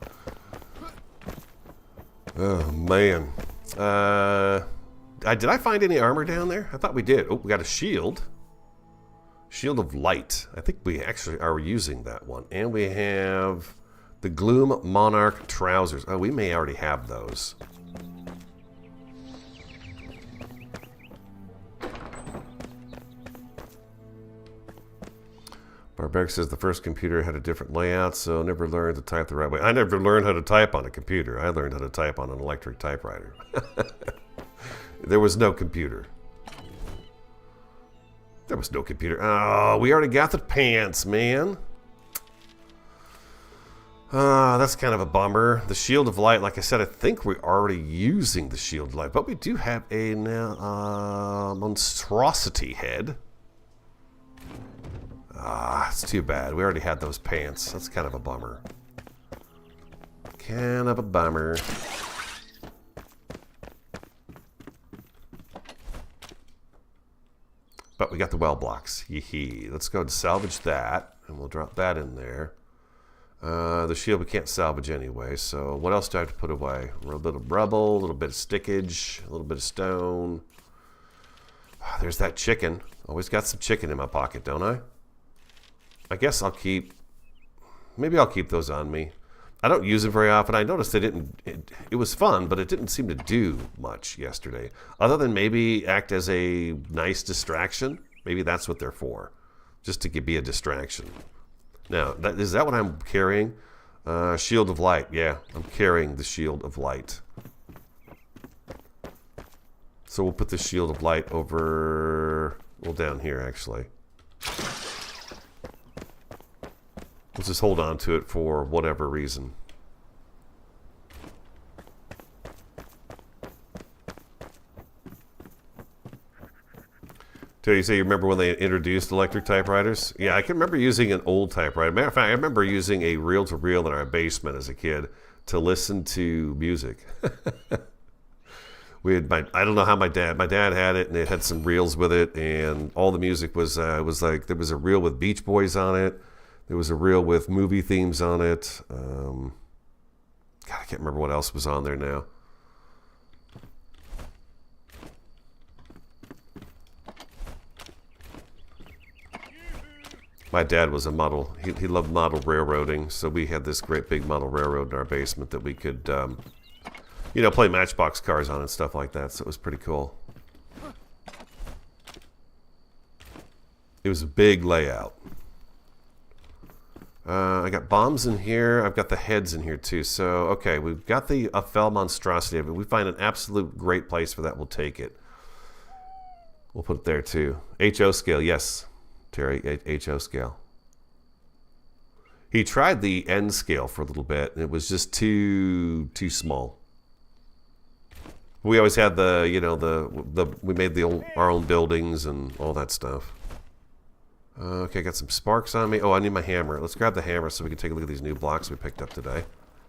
Speaker 1: Oh, man. Did I find any armor down there? I thought we did. Oh, we got a shield. Shield of Light. I think we actually are using that one. And we have the Gloom Monarch trousers. Oh, we may already have those. Barbaric says the first computer had a different layout, so never learned to type the right way. I never learned how to type on a computer. I learned how to type on an electric typewriter. There was no computer. There was no computer. Oh, we already got the pants, man. That's kind of a bummer. The Shield of Light, like I said, I think we're already using the Shield of Light, but we do have a monstrosity head. It's too bad. We already had those pants. That's kind of a bummer. Kind of a bummer. But we got the well blocks. Yee-hee. Let's go and salvage that, and we'll drop that in there. The shield we can't salvage anyway, so what else do I have to put away? A little rubble, a little bit of stickage, a little bit of stone. There's that chicken. Always got some chicken in my pocket, don't I? I guess I'll keep... Maybe I'll keep those on me. I don't use them very often. I noticed it was fun, but it didn't seem to do much yesterday. Other than maybe act as a nice distraction. Maybe that's what they're for. Just to be a distraction. Now, is that what I'm carrying? Shield of Light. Yeah, I'm carrying the Shield of Light. So we'll put the Shield of Light over... Well, down here, actually. Let's just hold on to it for whatever reason. So you say you remember when they introduced electric typewriters? Yeah, I can remember using an old typewriter. Matter of fact, I remember using a reel-to-reel in our basement as a kid to listen to music. We had I don't know how my dad had it, and it had some reels with it, and all the music was like, there was a reel with Beach Boys on it. There was a reel with movie themes on it. God, I can't remember what else was on there now. My dad was a model. He loved model railroading, so we had this great big model railroad in our basement that we could, play Matchbox cars on and stuff like that. So it was pretty cool. It was a big layout. I got bombs in here. I've got the heads in here too. So, okay, we've got the fell monstrosity. If we find an absolute great place for that, we'll take it. We'll put it there too. HO scale, yes, Terry, HO scale. He tried the N scale for a little bit, and it was just too small. We always had we made our own buildings and all that stuff. Okay, got some sparks on me. Oh, I need my hammer. Let's grab the hammer so we can take a look at these new blocks we picked up today.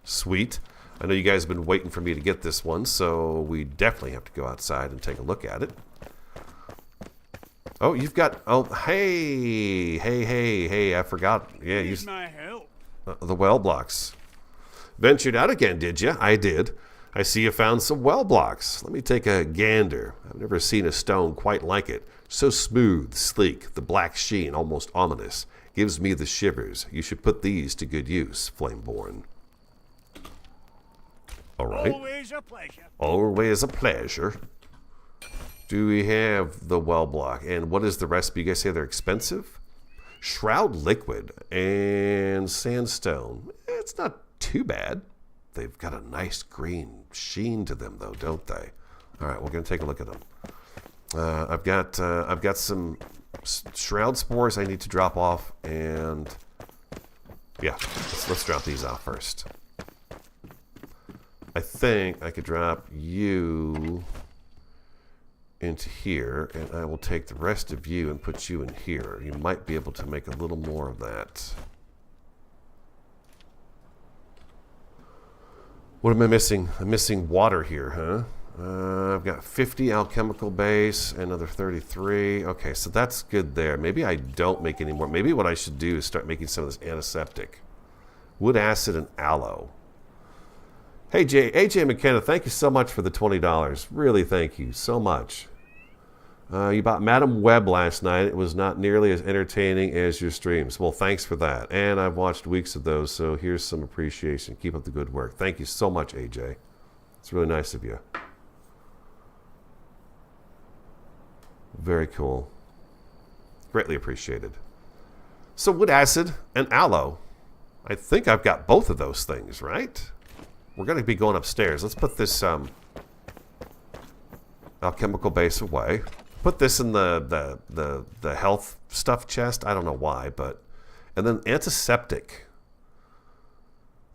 Speaker 1: Sweet. I know you guys have been waiting for me to get this one, so we definitely have to go outside and take a look at it. Oh, you've got... Oh, hey, I forgot. Yeah, you...
Speaker 3: my help.
Speaker 1: The well blocks. Ventured out again, did you? I did. I see you found some well blocks. Let me take a gander. I've never seen a stone quite like it. So smooth, sleek, the black sheen almost ominous. Gives me the shivers. You should put these to good use, Flameborn. All right.
Speaker 3: Always a pleasure.
Speaker 1: Always a pleasure. Do we have the well block? And what is the recipe? You guys say they're expensive? Shroud liquid and sandstone. It's not too bad. They've got a nice green sheen to them, though, don't they? All right, we're going to take a look at them. I've got some shroud spores I need to drop off, and yeah, let's drop these off first. I think I could drop you into here, and I will take the rest of you and put you in here. You might be able to make a little more of that. What am I missing? I'm missing water here, huh? I've got 50 alchemical base, another 33. Okay, so that's good there. Maybe I don't make any more. Maybe what I should do is start making some of this antiseptic. Wood acid and aloe. Hey, AJ McKenna, thank you so much for the $20. Really, thank you so much. You bought Madam Web last night. It was not nearly as entertaining as your streams. Well, thanks for that. And I've watched weeks of those, so here's some appreciation. Keep up the good work. Thank you so much, AJ. It's really nice of you. Very cool. Greatly appreciated. So wood acid and aloe. I think I've got both of those things, right? We're going to be going upstairs. Let's put this alchemical base away. Put this in the health stuff chest. I don't know why, but... And then antiseptic.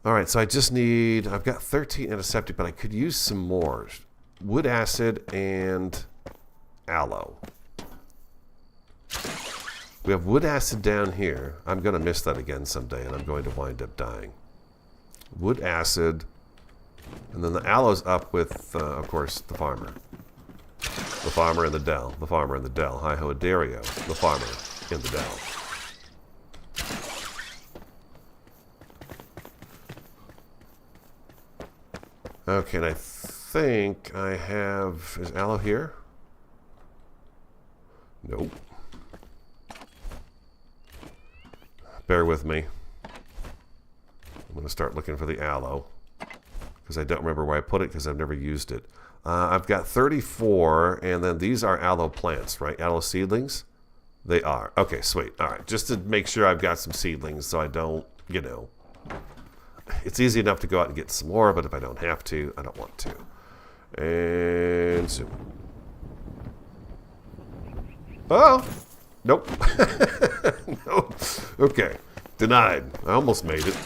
Speaker 1: Alright, so I just need... I've got 13 antiseptic, but I could use some more. Wood acid and aloe. We have wood acid down here. I'm going to miss that again someday, and I'm going to wind up dying. Wood acid. And then the aloe's up with, of course, the farmer. The farmer in the dell. The farmer in the dell. Hi-ho, Dario. The farmer in the dell. Okay, and I think I have... Is aloe here? Nope. Bear with me. I'm going to start looking for the aloe. Because I don't remember where I put it because I've never used it. I've got 34, and then these are aloe plants, right? Aloe seedlings? They are. Okay, sweet. All right, just to make sure I've got some seedlings so I don't, you know. It's easy enough to go out and get some more, but if I don't have to, I don't want to. And zoom. Oh! Nope. Nope. Okay. Denied. I almost made it.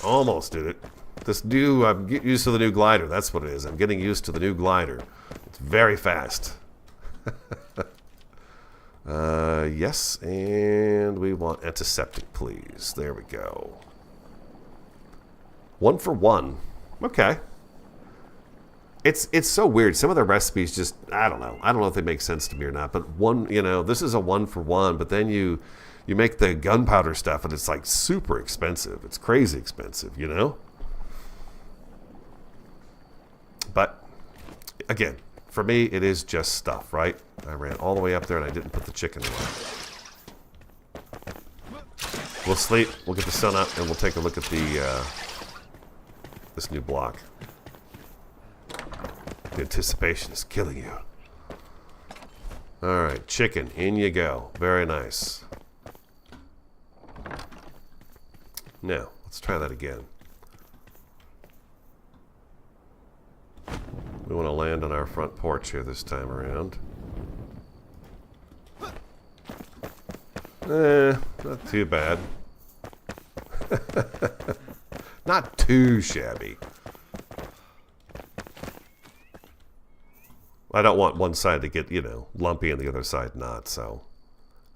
Speaker 1: Almost did it. This new, I'm getting used to the new glider. That's what it is. I'm getting used to the new glider. It's very fast. Yes, and we want antiseptic, please. There we go. 1 for 1. Okay. It's so weird. Some of the recipes just, I don't know. I don't know if they make sense to me or not. But one, you know, this is a 1 for 1. But then you make the gunpowder stuff, and it's like super expensive. It's crazy expensive, you know. But again, for me, it is just stuff, right? I ran all the way up there, and I didn't put the chicken away. We'll sleep. We'll get the sun up, and we'll take a look at the this new block. The anticipation is killing you. All right, chicken, in you go. Very nice. Now, let's try that again. We want to land on our front porch here this time around. Not too bad. Not too shabby. I don't want one side to get, you know, lumpy and the other side not, so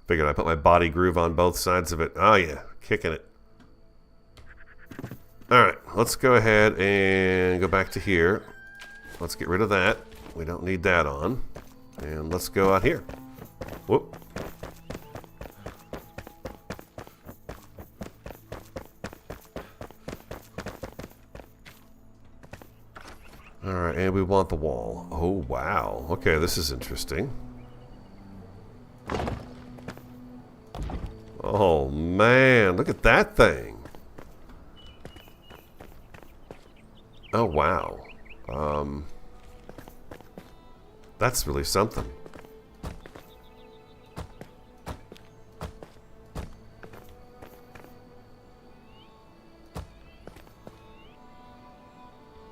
Speaker 1: figured I put my body groove on both sides of it. Oh yeah, kicking it. Alright, let's go ahead and go back to here. Let's get rid of that. We don't need that on. And let's go out here. Whoop. Alright, and we want the wall. Oh, wow. Okay, this is interesting. Oh, man. Look at that thing. Oh, wow. That's really something.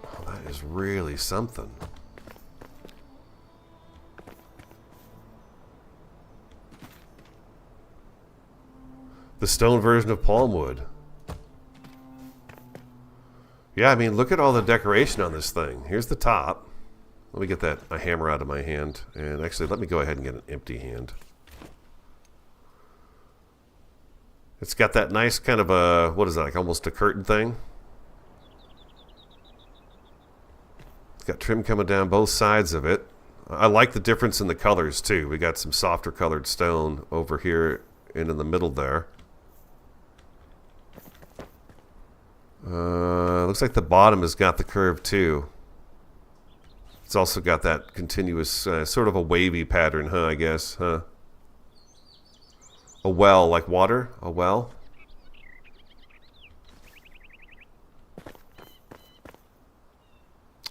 Speaker 1: Oh, that is really something. The stone version of palm wood. Yeah, I mean, look at all the decoration on this thing. Here's the top. Let me get a hammer out of my hand. And actually, let me go ahead and get an empty hand. It's got that nice kind of a, what is that, like almost a curtain thing. It's got trim coming down both sides of it. I like the difference in the colors too. We got some softer colored stone over here and in the middle there. Looks like the bottom has got the curve too. It's also got that continuous, sort of a wavy pattern, huh, I guess, huh? A well, like water? A well?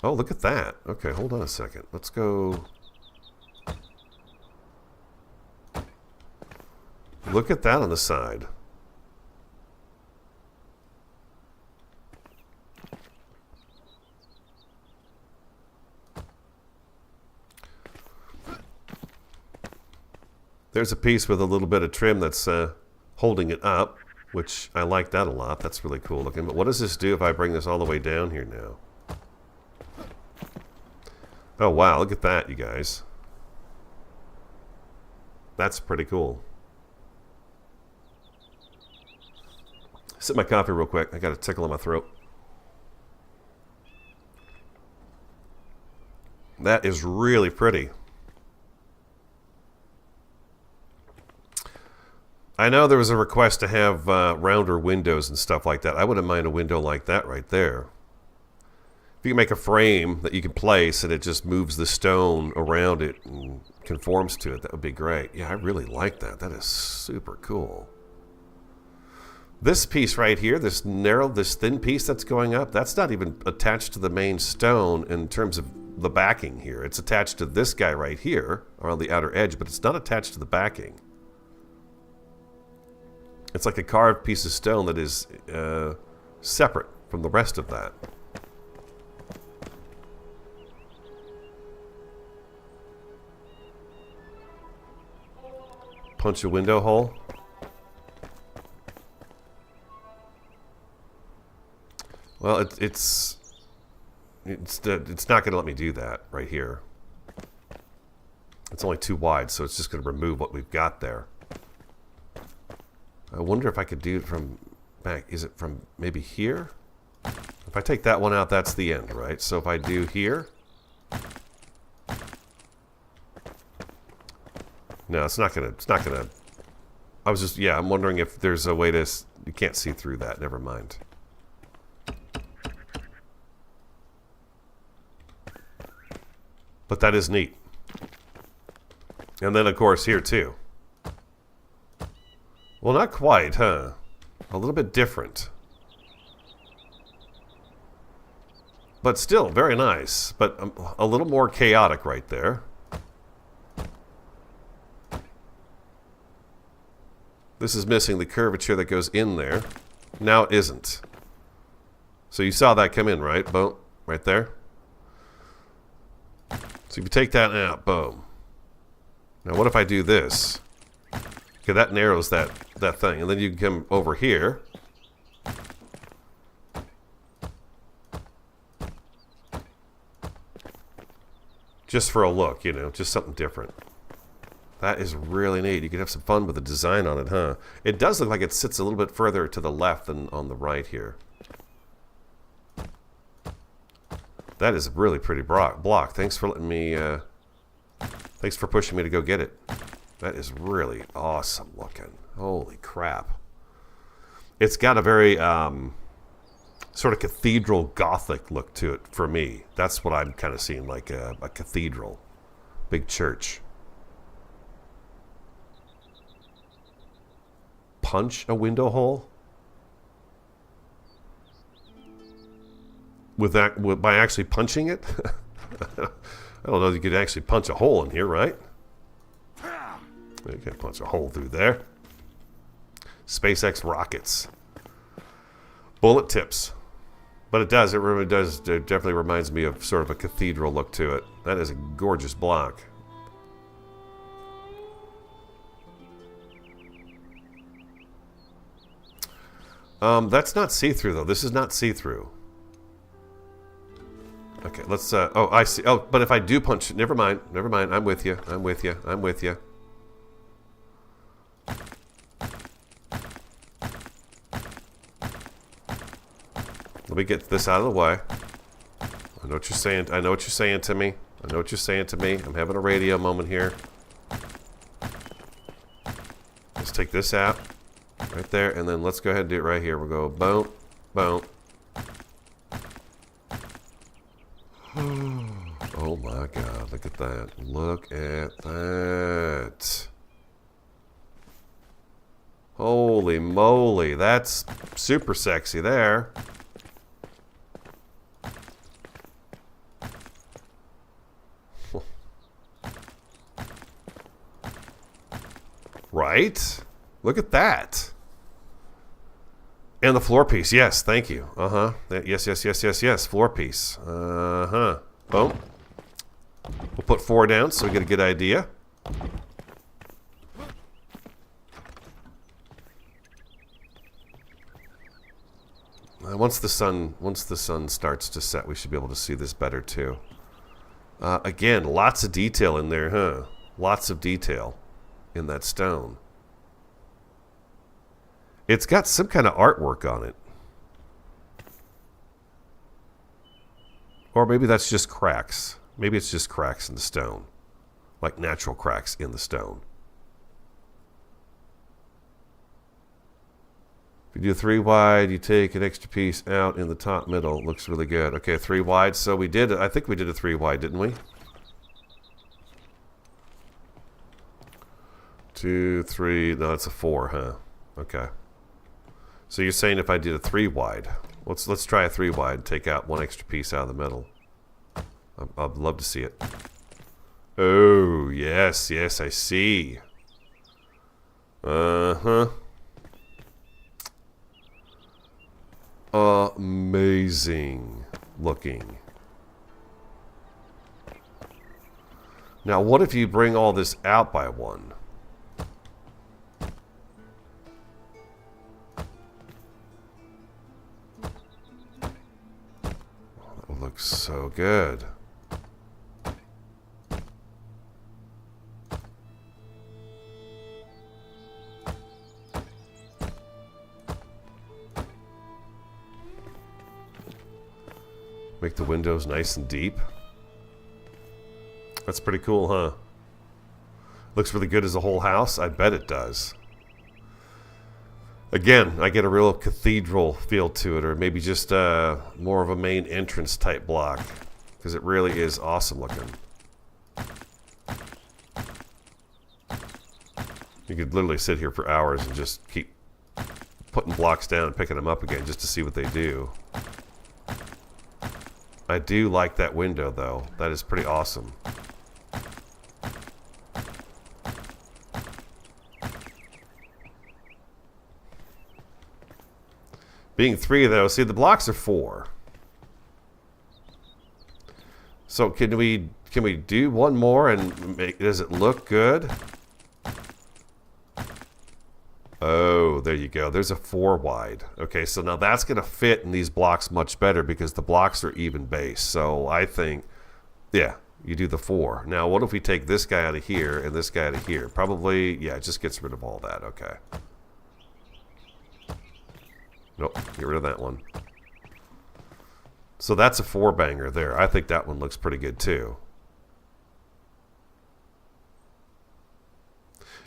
Speaker 1: Oh, look at that. Okay, hold on a second. Let's go... Look at that on the side. There's a piece with a little bit of trim that's holding it up, which I like that a lot. That's really cool looking. But what does this do if I bring this all the way down here now? Oh, wow. Look at that, you guys. That's pretty cool. Sip my coffee real quick. I got a tickle in my throat. That is really pretty. I know there was a request to have rounder windows and stuff like that. I wouldn't mind a window like that right there. If you can make a frame that you can place and it just moves the stone around it and conforms to it, that would be great. Yeah, I really like that. That is super cool. This piece right here, this thin piece that's going up, that's not even attached to the main stone in terms of the backing here. It's attached to this guy right here around the outer edge, but it's not attached to the backing. It's like a carved piece of stone that is separate from the rest of that. Punch a window hole. Well, it's not going to let me do that right here. It's only too wide, so it's just going to remove what we've got there. I wonder if I could do it from back. Is it from maybe here? If I take that one out, that's the end, right? So if I do here... No, it's not gonna, I was just, yeah, I'm wondering if there's a way to, you can't see through that, never mind. But that is neat. And then, of course, here, too. Well, not quite, huh? A little bit different. But still, very nice. But a little more chaotic right there. This is missing the curvature that goes in there. Now it isn't. So you saw that come in, right? Boom. Right there. So if you take that out, boom. Now what if I do this? Okay, that narrows that thing. And then you can come over here. Just for a look, you know, just something different. That is really neat. You can have some fun with the design on it, huh? It does look like it sits a little bit further to the left than on the right here. That is a really pretty block. Thanks for letting me, thanks for pushing me to go get it. That is really awesome looking. Holy crap. It's got a very, sort of cathedral Gothic look to it for me. That's what I'm kind of seeing, like a cathedral. Big church. Punch a window hole? By actually punching it? I don't know if you could actually punch a hole in here, right? You can't punch a hole through there. SpaceX rockets. Bullet tips. But it does, it definitely reminds me of sort of a cathedral look to it. That is a gorgeous block. That's not see-through, though. This is not see-through. Okay, let's, oh, I see. Oh, but if I do punch, never mind. Never mind. I'm with you. I'm with you. I'm with you. Let me get this out of the way. I know what you're saying. I know what you're saying to me. I know what you're saying to me. I'm having a radio moment here. Let's take this out. Right there. And then let's go ahead and do it right here. We'll go boom, boom. Oh my God. Look at that. Look at that. Holy moly. That's super sexy there. Right? Look at that. And the floor piece. Yes, thank you. Uh-huh. Yes, yes, yes, yes, yes. Floor piece. Uh-huh. Boom. We'll put 4 down so we get a good idea. Once the sun starts to set, we should be able to see this better too. Again, lots of detail in there, huh? Lots of detail in that stone. It's got some kind of artwork on it. Or maybe that's just cracks. Maybe it's just cracks in the stone. Like natural cracks in the stone. If you do 3 wide, you take an extra piece out in the top middle. Looks really good. Okay, 3 wide. So we did, I think we did a 3 wide, didn't we? 2, 3, no, it's a 4, huh? Okay. So you're saying if I did a 3 wide, let's try a 3 wide, take out 1 extra piece out of the middle. I'd love to see it. Oh, yes, yes, I see. Uh-huh. Amazing looking. Now, what if you bring all this out by 1? That looks so good. Make the windows nice and deep. That's pretty cool, huh? Looks really good as a whole house. I bet it does. Again, I get a real cathedral feel to it, or maybe just more of a main entrance type block, because it really is awesome looking. You could literally sit here for hours and just keep putting blocks down and picking them up again just to see what they do. I do like that window, though. That is pretty awesome. Being 3, though, see, the blocks are 4. So can we do 1 more and does it look good? Oh, there you go. There's a 4 wide. Okay, so now that's going to fit in these blocks much better because the blocks are even base. So I think, yeah, you do the 4. Now, what if we take this guy out of here and this guy out of here? Probably, yeah, it just gets rid of all that. Okay. Nope, get rid of that one. So that's a 4 banger there. I think that one looks pretty good too.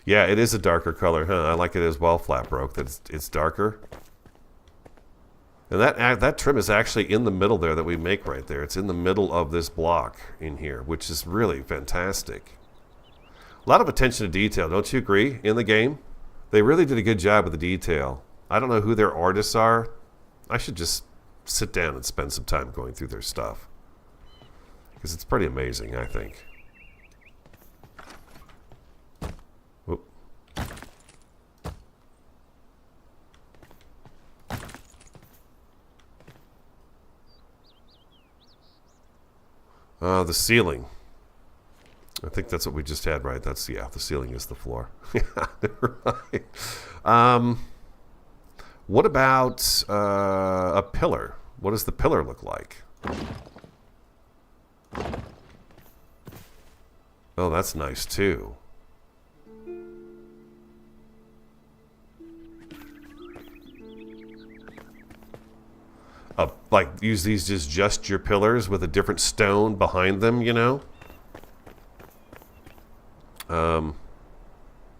Speaker 1: Yeah, it is a darker color, huh? I like it as well, Flatbroke. That it's darker. And that trim is actually in the middle there that we make right there. It's in the middle of this block in here, which is really fantastic. A lot of attention to detail, don't you agree, in the game? They really did a good job with the detail. I don't know who their artists are. I should just sit down and spend some time going through their stuff. Because it's pretty amazing, I think. Whoop. The ceiling. I think that's what we just had, right? That's, yeah, the ceiling is the floor. Yeah, right. What about a pillar? What does the pillar look like? Oh, that's nice too. Like use these as just your pillars with a different stone behind them, you know?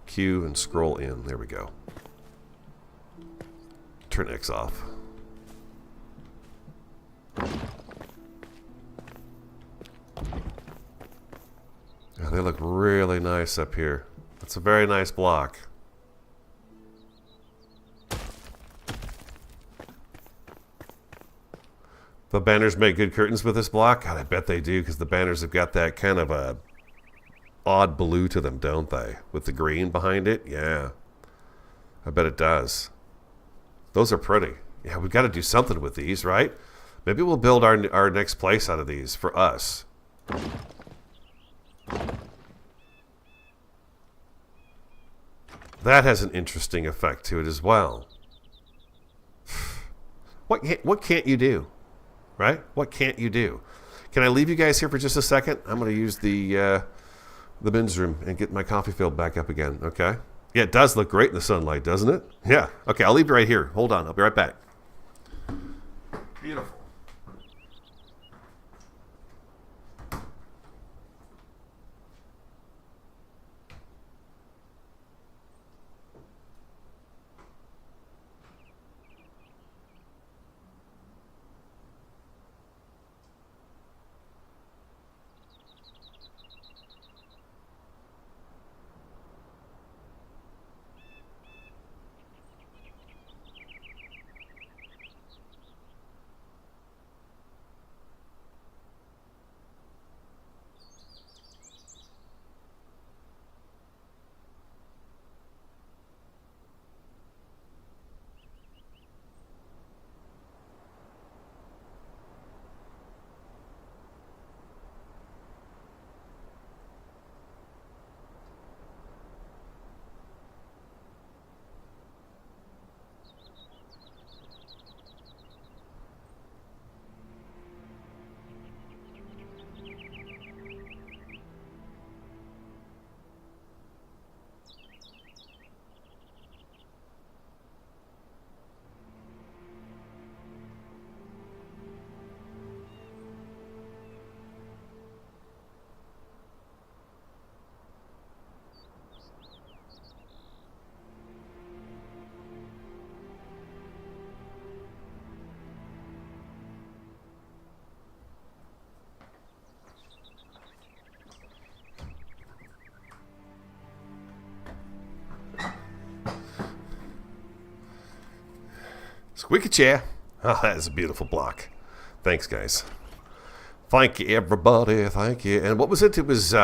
Speaker 1: Q and scroll in. There we go. Turn X off. Oh, they look really nice up here. That's a very nice block. The banners make good curtains with this block? God, I bet they do, because the banners have got that kind of a odd blue to them, don't they? With the green behind it? Yeah. I bet it does. Those are pretty. Yeah, we've got to do something with these, right? Maybe we'll build our next place out of these for us. That has an interesting effect to it as well. What can't you do? Right? What can't you do? Can I leave you guys here for just a second? I'm going to use the men's room and get my coffee filled back up again. Okay? Yeah, it does look great in the sunlight, doesn't it? Yeah. Okay, I'll leave you right here. Hold on. I'll be right back. Beautiful. Squeaky chair. Oh, that is a beautiful block. Thanks, guys. Thank you, everybody. Thank you. And what was it? It was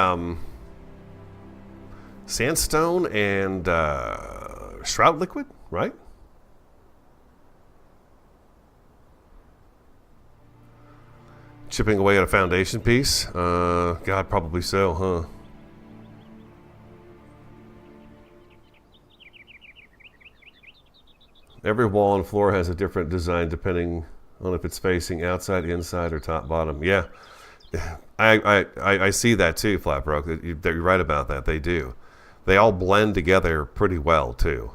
Speaker 1: sandstone and shroud liquid, right? Chipping away at a foundation piece? God, probably so, huh? Every wall and floor has a different design depending on if it's facing outside, inside, or top, bottom. Yeah, I see that too, Flatbroke. You're right about that. They do. They all blend together pretty well too.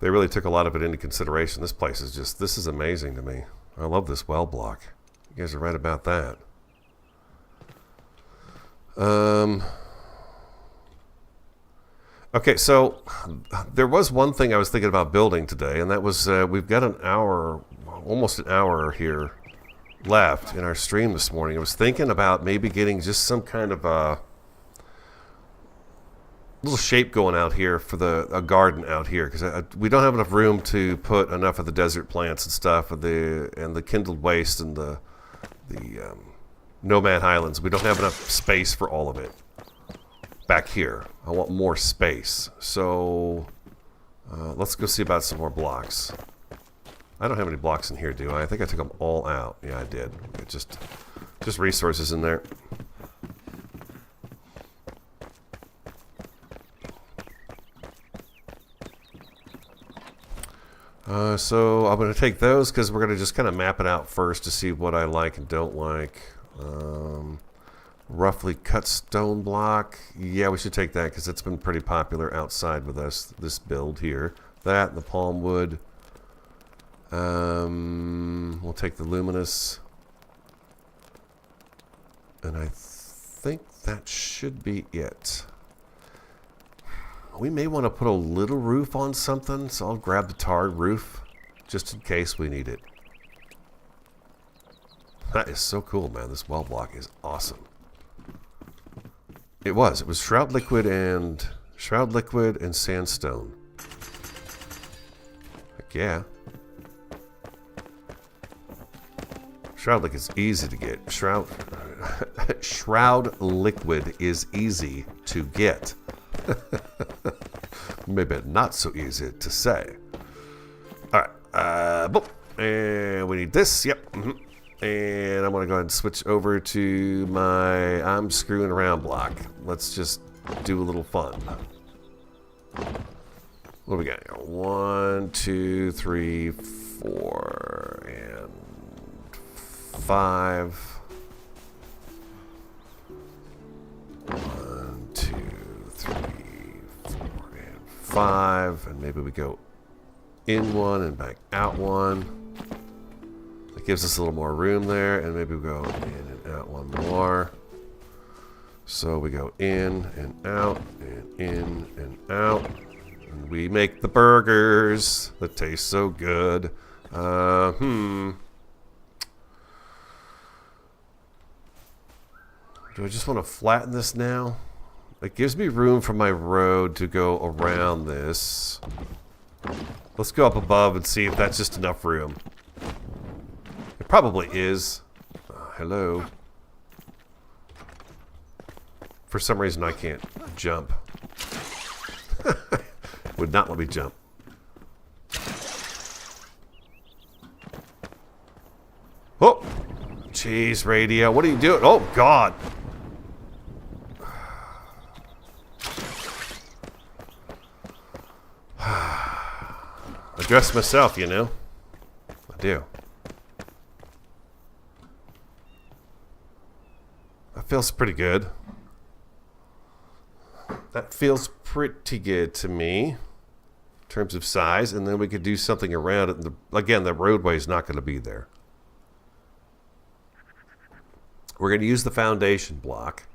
Speaker 1: They really took a lot of it into consideration. This place is just, this is amazing to me. I love this well block. You guys are right about that. Okay, so there was one thing I was thinking about building today, and that was we've got an hour, almost an hour here left in our stream this morning. I was thinking about maybe getting just some kind of a little shape going out here for a garden out here, because we don't have enough room to put enough of the desert plants and stuff, and the kindled waste and the nomad highlands. We don't have enough space for all of it. Back here, I want more space, so let's go see about some more blocks. I don't have any blocks in here, do I? I think I took them all out. Yeah, I did. Just resources in there. So I'm going to take those because we're going to just kind of map it out first to see what I like and don't like. Roughly cut stone block. Yeah, we should take that because it's been pretty popular outside with us, this build here. That and the palm wood. We'll take the luminous. And I think that should be it. We may want to put a little roof on something, so I'll grab the tarred roof just in case we need it. That is so cool, man. This well block is awesome. It was shroud liquid and sandstone. Heck yeah. Shroud liquid is easy to get. Shroud liquid is easy to get. Maybe not so easy to say. Alright, boom. And we need this, yep. And I'm going to go ahead and switch over to my I'm screwing around block. Let's just do a little fun. What do we got here? 1, 2, 3, 4, and 5. 1, 2, 3, 4, and 5. And maybe we go in one and back out one. It gives us a little more room there, and maybe we go in and out one more. So we go in and out, and in and out. And we make the burgers that taste so good. Do I just want to flatten this now? It gives me room for my road to go around this. Let's go up above and see if that's just enough room. It probably is. Hello. For some reason I can't jump. Would not let me jump. Oh! Jeez, radio. What are you doing? Oh, God. I dress myself, you know. I do. That feels pretty good. That feels pretty good to me in terms of size, and then we could do something around it. Again, the roadway is not going to be there. We're going to use the foundation block,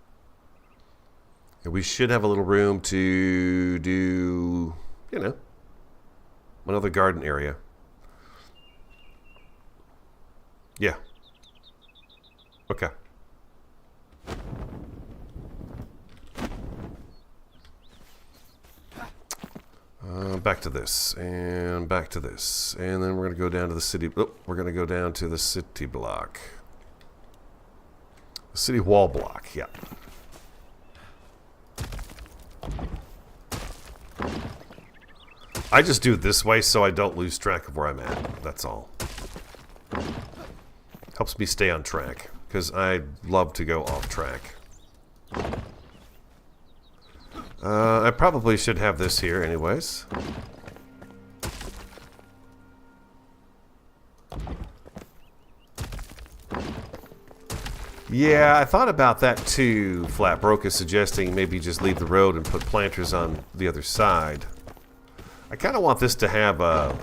Speaker 1: and we should have a little room to do, you know, another garden area. Yeah. Okay. Back to this, and back to this. And then we're going to go down to the city. Oh, we're going to go down to the city block. The city wall block, yeah. I just do it this way so I don't lose track of where I'm at. That's all. Helps me stay on track, because I love to go off track. I probably should have this here anyways. Yeah, I thought about that too, Flatbroke is suggesting maybe just leave the road and put planters on the other side. I kind of want this to have a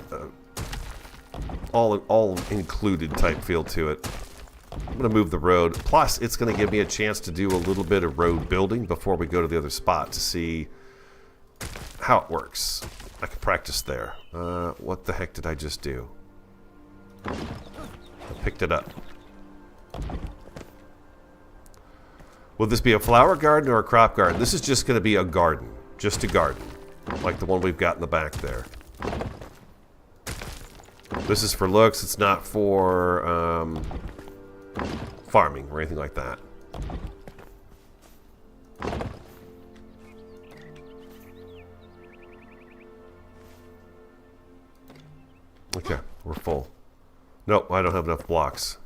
Speaker 1: all-included type feel to it. I'm going to move the road. Plus, it's going to give me a chance to do a little bit of road building before we go to the other spot to see how it works. I can practice there. What the heck did I just do? I picked it up. Will this be a flower garden or a crop garden? This is just going to be a garden. Just a garden. Like the one we've got in the back there. This is for looks. It's not for farming or anything like that. Okay, we're full. Nope, I don't have enough blocks.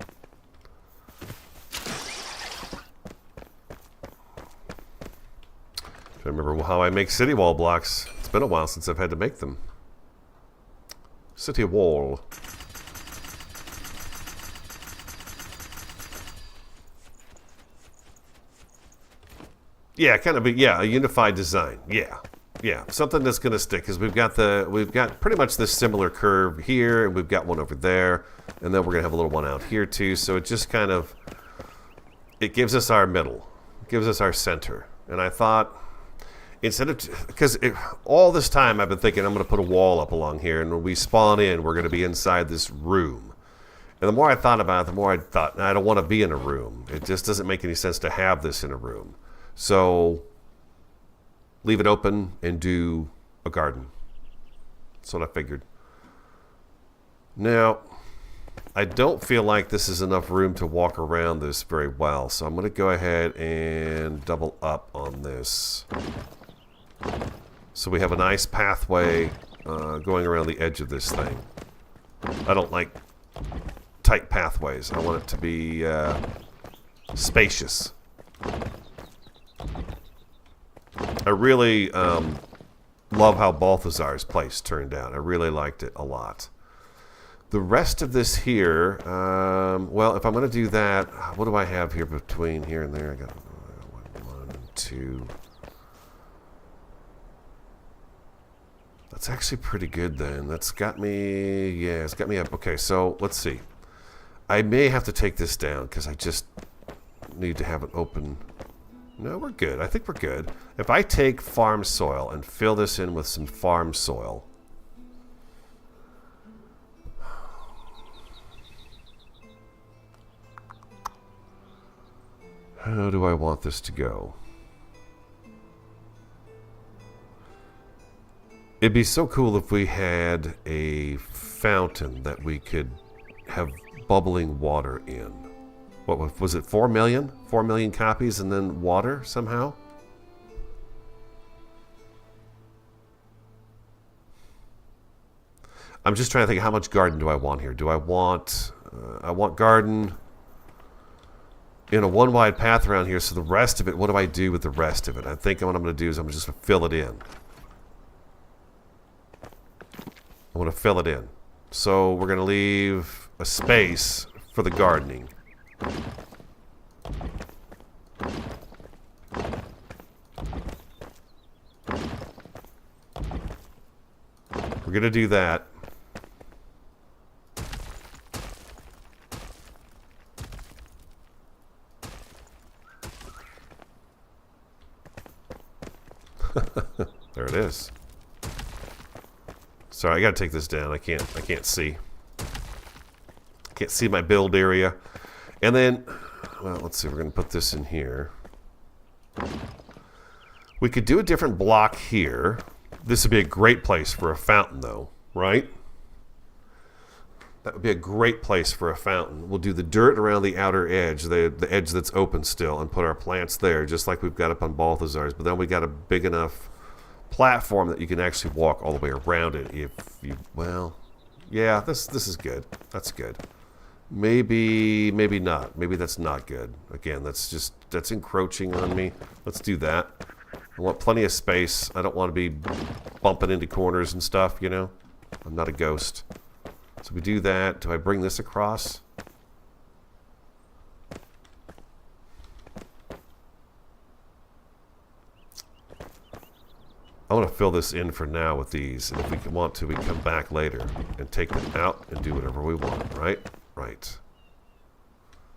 Speaker 1: I remember how I make city wall blocks. It's been a while since I've had to make them. City wall. Yeah, kind of. Yeah, a unified design. Yeah, yeah, something that's going to stick because we've got pretty much this similar curve here, and we've got one over there, and then we're going to have a little one out here too. So it just kind of it gives us our middle, gives us our center. And I thought instead of because all this time I've been thinking I'm going to put a wall up along here, and when we spawn in, we're going to be inside this room. And the more I thought about it, the more I thought I don't want to be in a room. It just doesn't make any sense to have this in a room. So leave it open and do a garden. That's what I figured. Now, I don't feel like this is enough room to walk around this very well. So I'm going to go ahead and double up on this. So we have a nice pathway going around the edge of this thing. I don't like tight pathways. I want it to be spacious. I really love how Balthazar's place turned out. I really liked it a lot. The rest of this here, well, if I'm going to do that, what do I have here between here and there? I got 1 and 2. That's actually pretty good then. That's got me, yeah, it's got me up. Okay, so let's see. I may have to take this down because I just need to have it open. No, we're good. I think we're good. If I take farm soil and fill this in with some farm soil. How do I want this to go? It'd be so cool if we had a fountain that we could have bubbling water in. What was it, 4 million? 4 million copies and then water somehow? I'm just trying to think, how much garden do I want here? Do I want garden in a one wide path around here, so the rest of it, what do I do with the rest of it? I think what I'm going to do is I'm just going to fill it in. I want to fill it in. So we're going to leave a space for the gardening. We're going to do that. There it is. Sorry, I gotta take this down. I can't see. Can't see my build area. And then, well, let's see, we're gonna put this in here. We could do a different block here. This would be a great place for a fountain though, right? That would be a great place for a fountain. We'll do the dirt around the outer edge, the edge that's open still, and put our plants there, just like we've got up on Balthazar's. But then we got a big enough platform that you can actually walk all the way around it. If you, well, yeah, this is good. That's good. Maybe not. Maybe that's not good. Again, that's encroaching on me. Let's do that. I want plenty of space. I don't want to be bumping into corners and stuff, you know? I'm not a ghost. So we do that. Do I bring this across? I want to fill this in for now with these. And if we want to, we come back later and take them out and do whatever we want, right? Right.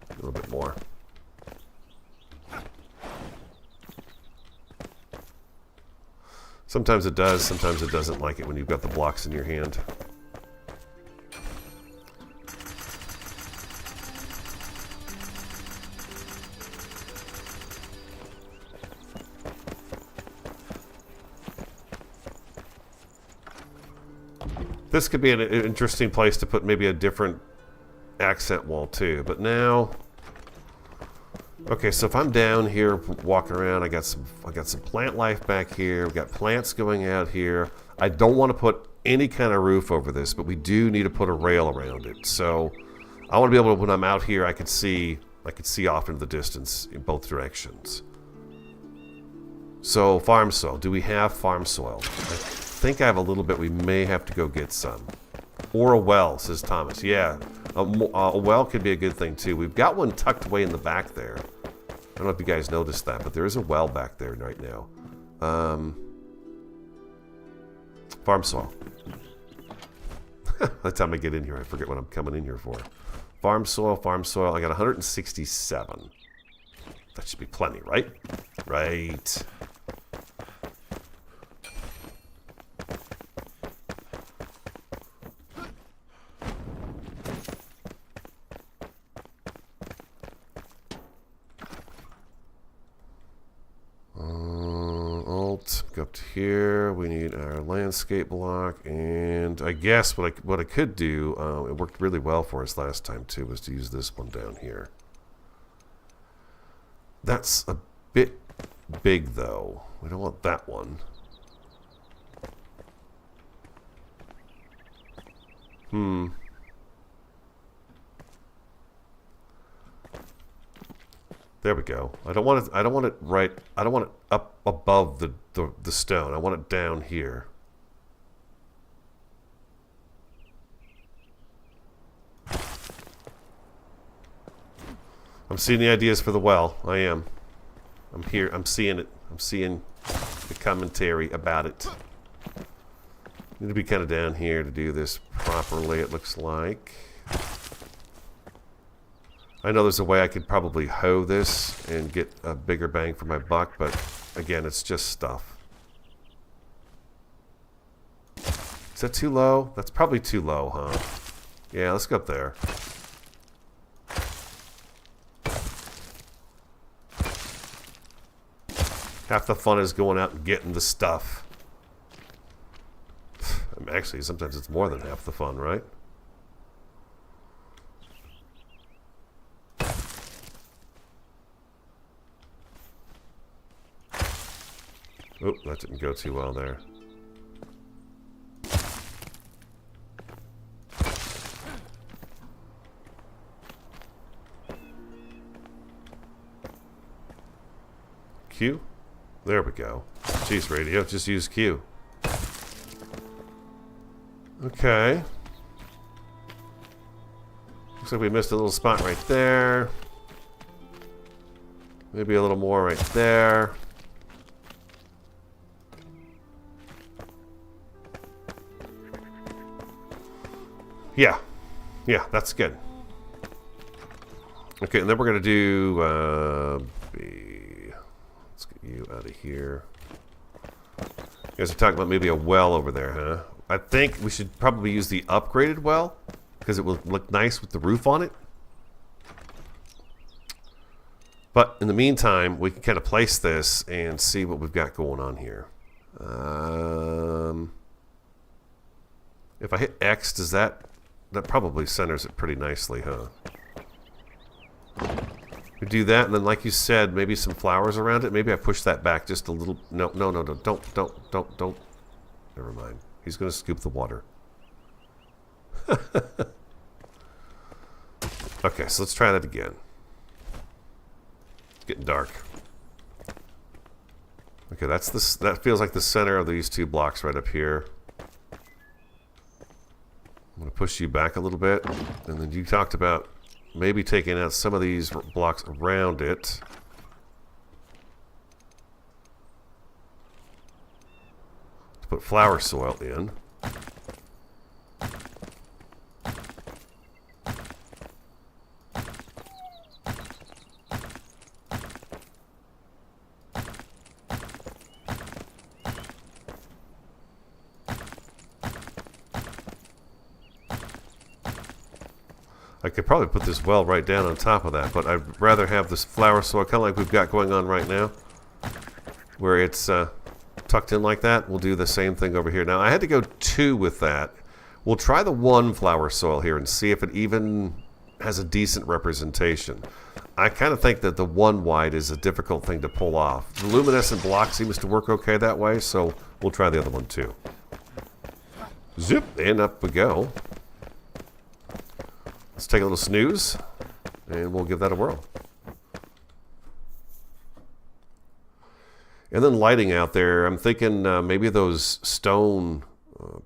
Speaker 1: A little bit more. Sometimes it does, sometimes it doesn't like it when you've got the blocks in your hand. This could be an interesting place to put maybe a different accent wall too, but now, okay, so if I'm down here walking around, I got some plant life back here. We've got plants going out here. I don't want to put any kind of roof over this, but we do need to put a rail around it. So I want to be able to, when I'm out here, I could see off into the distance in both directions. So farm soil. Do we have farm soil? I think I have a little bit. We may have to go get some. Or a well, says Thomas. Yeah, a well could be a good thing too. We've got one tucked away in the back there. don't know if you guys noticed that, but there is a well back there right now. Farm soil. By the time I get in here, I forget what I'm coming in here for. Farm soil, farm soil. I got 167. That should be plenty, right? Right. Go up to here. We need our landscape block, and I guess what I could do, it worked really well for us last time too, was to use this one down here. That's a bit big though. We don't want that one. There we go. I don't want it right. I don't want it up above the stone. I want it down here. I'm seeing the ideas for the well. I am. I'm here. I'm seeing it. I'm seeing the commentary about it. Need to be kind of down here to do this properly, it looks like. I know there's a way I could probably hoe this and get a bigger bang for my buck, but again, it's just stuff. Is that too low? That's probably too low, huh? Yeah, let's go up there. Half the fun is going out and getting the stuff. Actually, sometimes it's more than half the fun, right? Oh, that didn't go too well there. Q? There we go. Jeez, radio, just use Q. Okay. Looks like we missed a little spot right there. Maybe a little more right there. Yeah, that's good. Okay, and then we're going to do B. Let's get you out of here. You guys are talking about maybe a well over there, huh? I think we should probably use the upgraded well because it will look nice with the roof on it. But in the meantime, we can kind of place this and see what we've got going on here. If I hit X, does that probably centers it pretty nicely, huh? We do that, and then like you said, maybe some flowers around it. Maybe I push that back just a little. No, don't. Never mind. He's going to scoop the water. Okay, so let's try that again. It's getting dark. Okay, that feels like the center of these two blocks right up here. I'm going to push you back a little bit. And then you talked about maybe taking out some of these blocks around it. To put flower soil in. I could probably put this well right down on top of that, but I'd rather have this flower soil, kind of like we've got going on right now, where it's tucked in like that. We'll do the same thing over here. Now, I had to go 2 with that. We'll try the 1 flower soil here and see if it even has a decent representation. I kind of think that the 1 wide is a difficult thing to pull off. The luminescent block seems to work okay that way, so we'll try the other one too. Zip, and up we go. Let's take a little snooze, and we'll give that a whirl. And then lighting out there, I'm thinking maybe those stone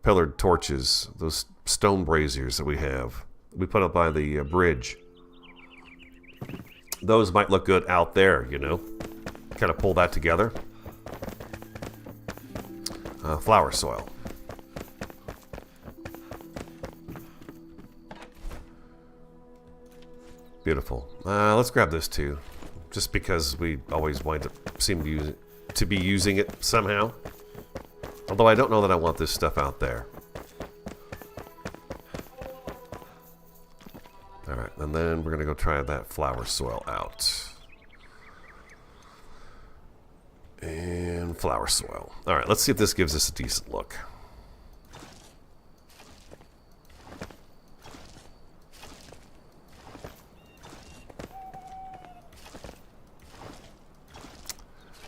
Speaker 1: pillared torches, those stone braziers that we have. We put up by the bridge. those might look good out there, you know. Kind of pull that together. Flower soil. Beautiful. Let's grab this too. Just because we always seem to be using it somehow. Although I don't know that I want this stuff out there. Alright, and then we're going to go try that flower soil out. And flower soil. Alright, let's see if this gives us a decent look.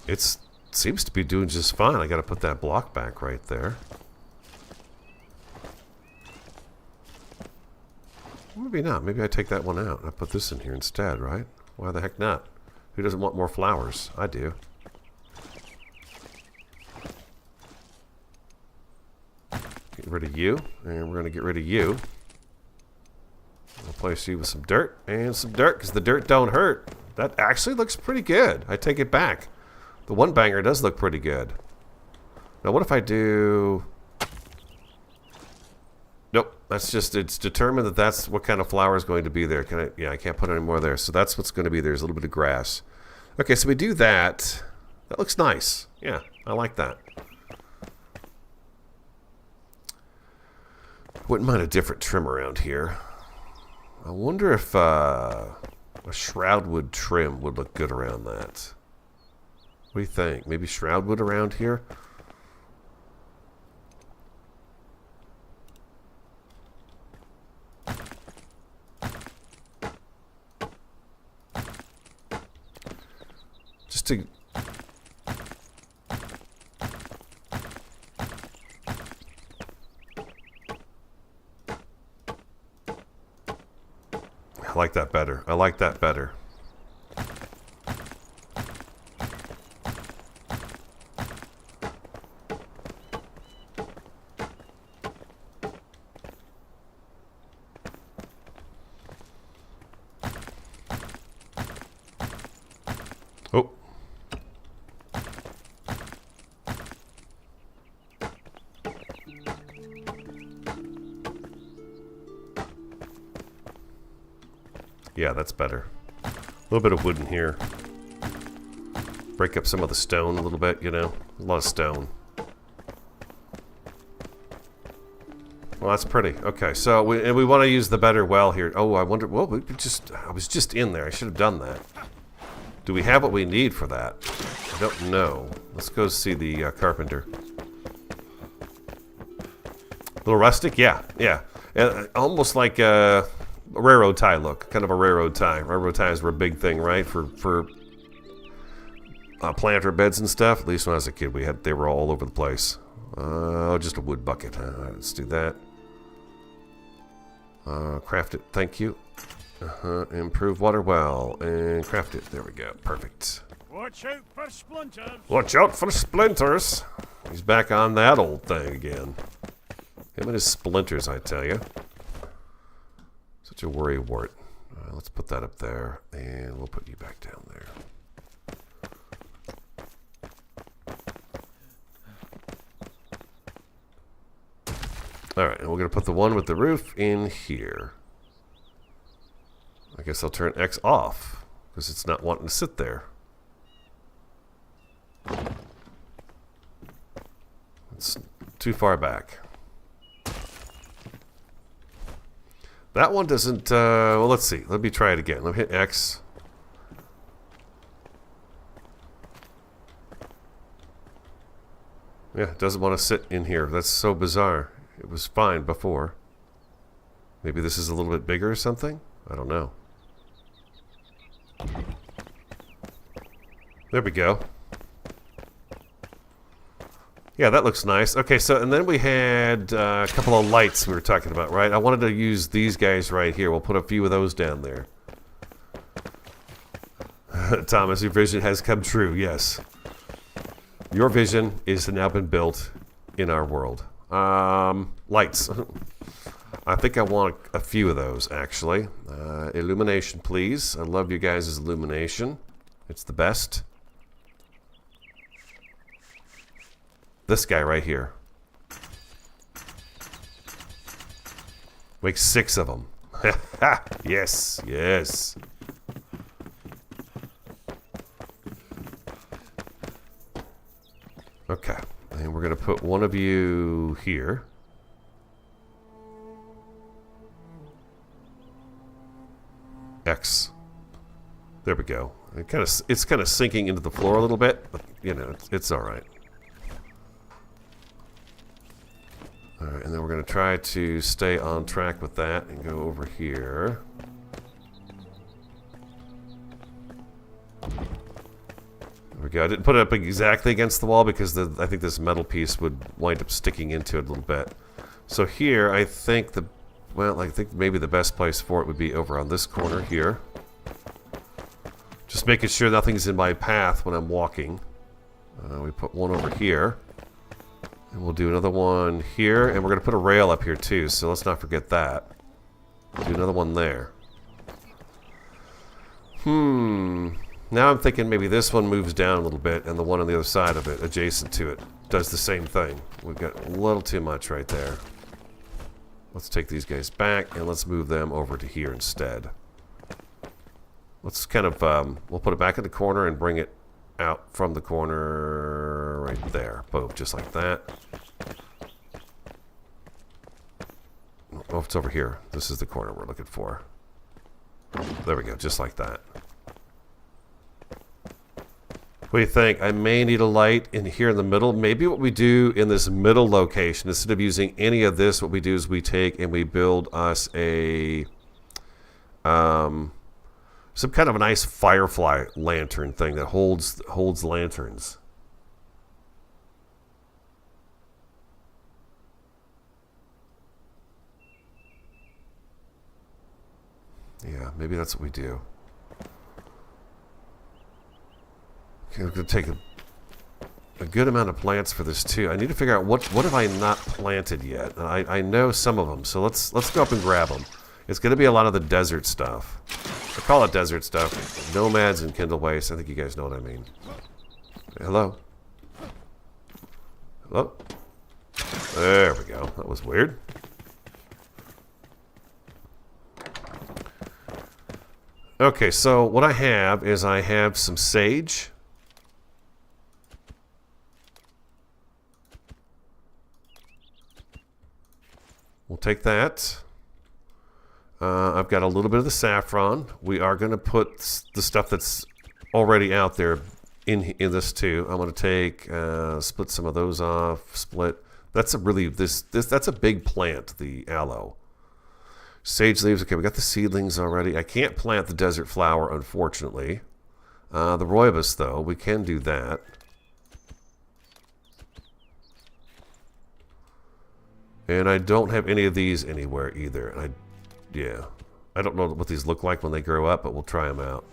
Speaker 1: It seems to be doing just fine. I got to put that block back right there. Maybe not. Maybe I take that one out and I put this in here instead, right? Why the heck not? Who doesn't want more flowers? I do. Get rid of you, and we're going to get rid of you. We'll replace you with some dirt and some dirt, because the dirt don't hurt. That actually looks pretty good. I take it back. The one banger does look pretty good. Now, what if I do... Nope, that's just, it's determined that that's what kind of flower is going to be there. Can I? Yeah, I can't put any more there. So that's what's going to be there. There's a little bit of grass. Okay, so we do that. That looks nice. Yeah, I like that. Wouldn't mind a different trim around here. I wonder if a shroud wood trim would look good around that. What do you think? Maybe shroud wood around here? Just to... I like that better. I like that better. Oh. Yeah, that's better. A little bit of wood in here. Break up some of the stone a little bit, you know. A lot of stone. Well, that's pretty. Okay, so we want to use the better well here. Oh, I wonder... Well, I was just in there. I should have done that. Do we have what we need for that? I don't know. Let's go see the carpenter. A little rustic? Yeah, yeah. Almost like a railroad tie look. Kind of a railroad tie. Railroad ties were a big thing, right? For planter beds and stuff. At least when I was a kid, they were all over the place. Just a wood bucket. Let's do that. Craft it. Thank you. Improve water well and craft it. There we go. Perfect.
Speaker 3: Watch out for splinters.
Speaker 1: Watch out for splinters. He's back on that old thing again. Him and his splinters, I tell you. Such a worry wart. Let's put that up there, and we'll put you back down there. All right, and we're going to put the one with the roof in here. I guess I'll turn X off because it's not wanting to sit there. It's too far back. That one doesn't, well, let's see. Let me try it again. Let me hit X. Yeah, it doesn't want to sit in here. That's so bizarre. It was fine before. Maybe this is a little bit bigger or something? I don't know. There we go. Yeah, that looks nice. Okay, so, and then we had a couple of lights we were talking about, right? I wanted to use these guys right here. We'll put a few of those down there. Thomas, your vision has come true, yes. Your vision is now been built in our world. Lights. I think I want a few of those, actually. Illumination, please. I love you guys' illumination. It's the best. This guy right here. Make 6 of them. Yes, yes. Okay, and we're going to put one of you here. X. There we go. It's kind of sinking into the floor a little bit, but you know, it's all right. All right, and then we're going to try to stay on track with that and go over here. There we go. I didn't put it up exactly against the wall because I think this metal piece would wind up sticking into it a little bit. So here, I think I think maybe the best place for it would be over on this corner here. Just making sure nothing's in my path when I'm walking. We put one over here. And we'll do another one here. And we're going to put a rail up here too, so let's not forget that. Do another one there. Now I'm thinking maybe this one moves down a little bit and the one on the other side of it, adjacent to it, does the same thing. We've got a little too much right there. Let's take these guys back and let's move them over to here instead. Let's kind of, we'll put it back in the corner and bring it out from the corner right there. Boom, just like that. Oh, it's over here. This is the corner we're looking for. There we go, just like that. What do you think? I may need a light in here in the middle. Maybe what we do in this middle location, instead of using any of this, what we do is we take and we build us a some kind of a nice firefly lantern thing that holds lanterns. Yeah, maybe that's what we do. Okay, I'm going to take a good amount of plants for this too. I need to figure out what have I not planted yet. I know some of them, so let's go up and grab them. It's going to be a lot of the desert stuff. I call it desert stuff. Nomads and Kindle Waste. I think you guys know what I mean. Hello? Hello? There we go. That was weird. Okay, so what I have is I have some sage. We'll take that. I've got a little bit of the saffron. We are going to put the stuff that's already out there in this too. I'm going to take split some of those off. Split. That's a really that's a big plant. The aloe, sage leaves. Okay, we got the seedlings already. I can't plant the desert flower, unfortunately. The rooibos, though, we can do that. And I don't have any of these anywhere either. Yeah, I don't know what these look like when they grow up, but we'll try them out.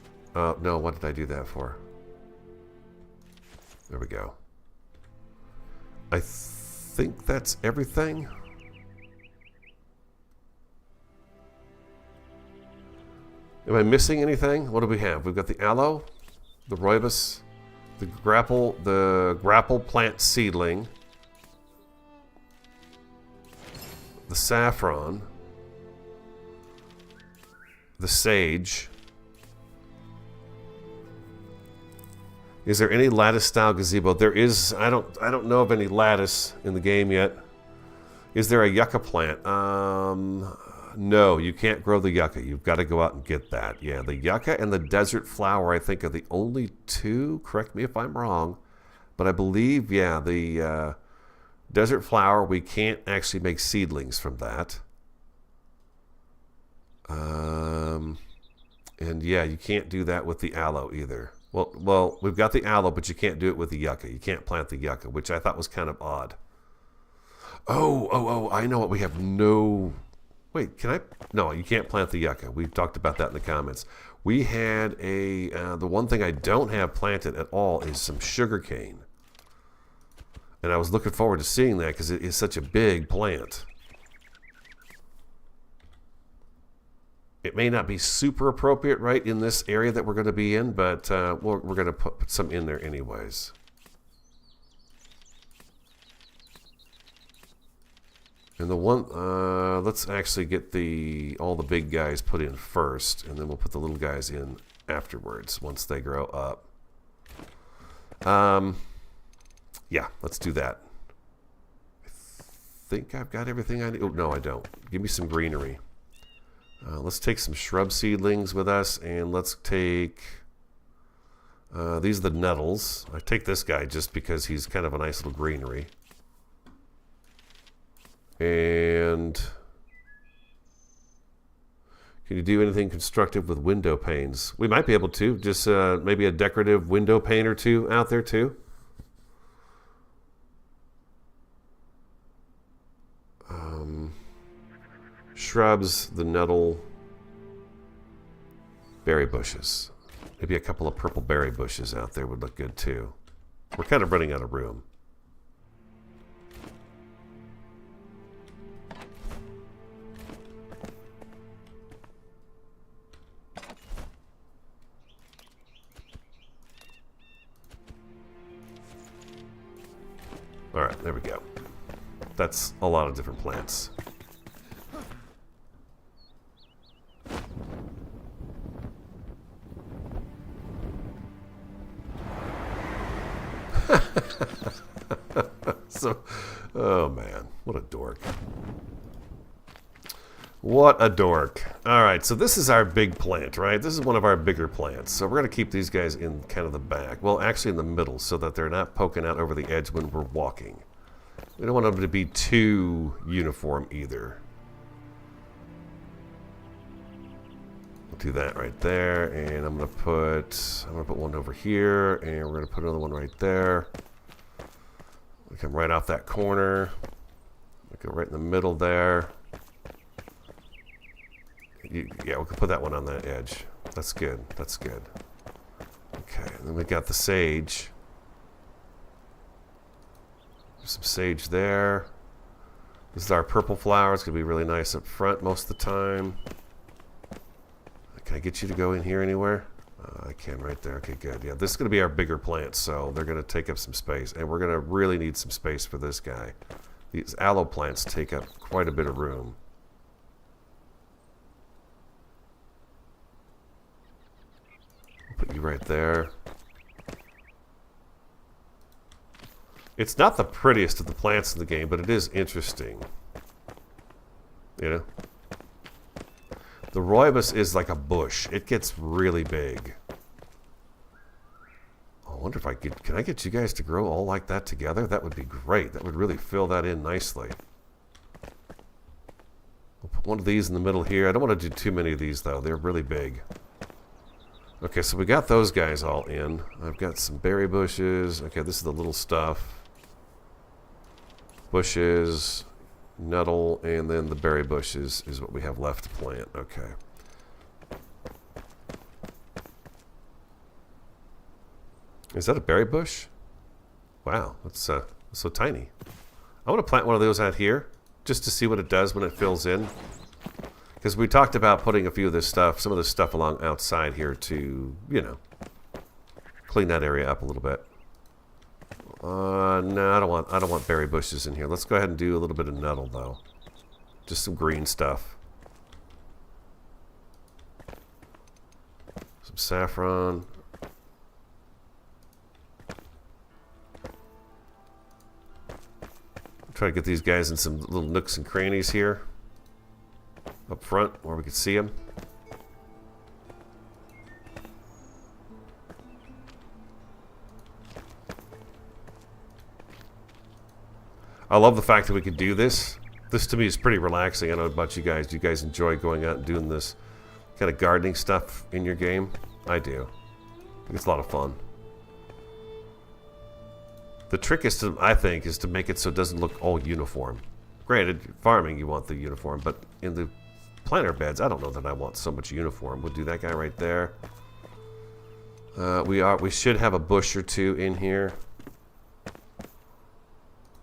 Speaker 1: No, what did I do that for? There we go. I think that's everything. Am I missing anything? What do we have? We've got the aloe, the rooibos, the grapple plant seedling, the saffron, the sage. Is there any lattice style gazebo? There is. I don't know of any lattice in the game yet. Is there a yucca plant? No, you can't grow the yucca. You've got to go out and get that. Yeah, the yucca and the desert flower, I think, are the only two. Correct me if I'm wrong, but I believe, yeah, the desert flower, we can't actually make seedlings from that. And yeah, you can't do that with the aloe either. Well, we've got the aloe, but you can't do it with the yucca. You can't plant the yucca, which I thought was kind of odd. Oh, I know what we have. No, wait, can I? No, you can't plant the yucca. We talked about that in the comments. We had the one thing I don't have planted at all is some sugar cane. And I was looking forward to seeing that because it is such a big plant. It may not be super appropriate right in this area that we're going to be in, but we're going to put some in there anyways. And the one, let's actually get all the big guys put in first, and then we'll put the little guys in afterwards once they grow up. Yeah, let's do that. I think I've got everything I need. Oh, no, I don't. Give me some greenery. Let's take some shrub seedlings with us, and let's take... these are the nettles. I take this guy just because he's kind of a nice little greenery. And... can you do anything constructive with window panes? We might be able to. Just maybe a decorative window pane or two out there too. Shrubs, the nettle, berry bushes. Maybe a couple of purple berry bushes out there would look good too. We're kind of running out of room. Alright, there we go. That's a lot of different plants. So, oh man, what a dork. What a dork. Alright, so this is our big plant, right? This is one of our bigger plants. So we're going to keep these guys in kind of the back. Well, actually in the middle so that they're not poking out over the edge when we're walking. We don't want them to be too uniform either. We'll do that right there, and I'm gonna put one over here, and we're gonna put another one right there. We come right off that corner. We go right in the middle there. Yeah, we can put that one on that edge. That's good. That's good. Okay, and then we got the sage. Some sage there. This is our purple flower. It's going to be really nice up front most of the time. Can I get you to go in here anywhere? I can right there. Okay, good. Yeah, this is going to be our bigger plant, so they're going to take up some space. And we're going to really need some space for this guy. These aloe plants take up quite a bit of room. I'll put you right there. It's not the prettiest of the plants in the game, but it is interesting. You know? The rooibos is like a bush. It gets really big. I wonder if can I get you guys to grow all like that together? That would be great. That would really fill that in nicely. We'll put one of these in the middle here. I don't want to do too many of these, though. They're really big. Okay, so we got those guys all in. I've got some berry bushes. Okay, this is the little stuff. Bushes, nettle, and then the berry bushes is what we have left to plant. Okay. Is that a berry bush? Wow, that's so tiny. I want to plant one of those out here just to see what it does when it fills in. Because we talked about putting a few of this stuff, some of this stuff along outside here to, you know, clean that area up a little bit. No, I don't want berry bushes in here. Let's go ahead and do a little bit of nettle though. Just some green stuff. Some saffron. Try to get these guys in some little nooks and crannies here. Up front where we can see them. I love the fact that we could do this. This to me is pretty relaxing. I don't know about you guys. Do you guys enjoy going out and doing this kind of gardening stuff in your game? I do. I think it's a lot of fun. The trick is to, I think, is to make it so it doesn't look all uniform. Granted, farming you want the uniform, but in the planter beds, I don't know that I want so much uniform. We'll do that guy right there. We should have a bush or two in here.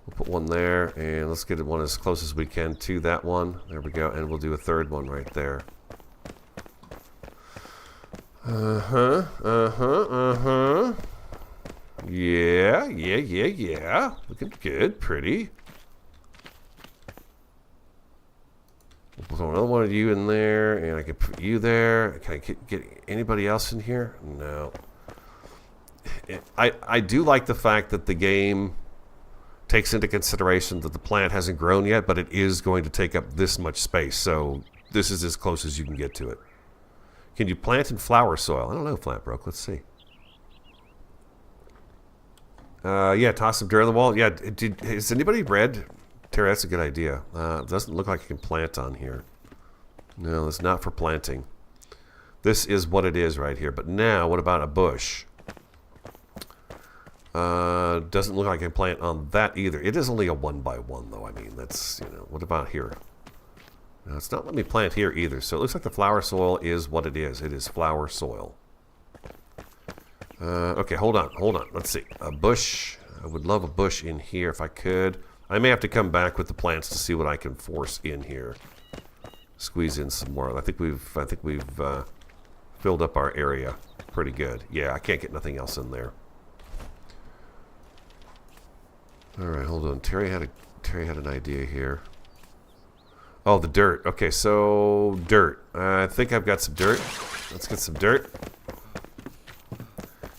Speaker 1: We'll put one there, and let's get one as close as we can to that one. There we go, and we'll do a third one right there. Uh-huh, uh-huh, uh-huh. Yeah. Looking good, pretty. We'll throw another one of you in there, and I can put you there. Can I get anybody else in here? No. I do like the fact that the game takes into consideration that the plant hasn't grown yet, but it is going to take up this much space, so this is as close as you can get to it. Can you plant in flower soil? I don't know, Flatbroke. Let's see. Yeah, toss some dirt on the wall. Yeah, has anybody read? Terry, that's a good idea. It doesn't look like you can plant on here. No, it's not for planting. This is what it is right here. But now, what about a bush? Doesn't look like I can plant on that either. It is only a 1x1, though. I mean, that's, what about here? No, it's not letting me plant here either. So it looks like the flower soil is what it is. It is flower soil. Okay, hold on. Let's see. A bush. I would love a bush in here if I could. I may have to come back with the plants to see what I can force in here. Squeeze in some more. I think we've filled up our area pretty good. Yeah, I can't get nothing else in there. All right, hold on. Terry had an idea here. Oh, the dirt. Okay, so dirt. I think I've got some dirt. Let's get some dirt.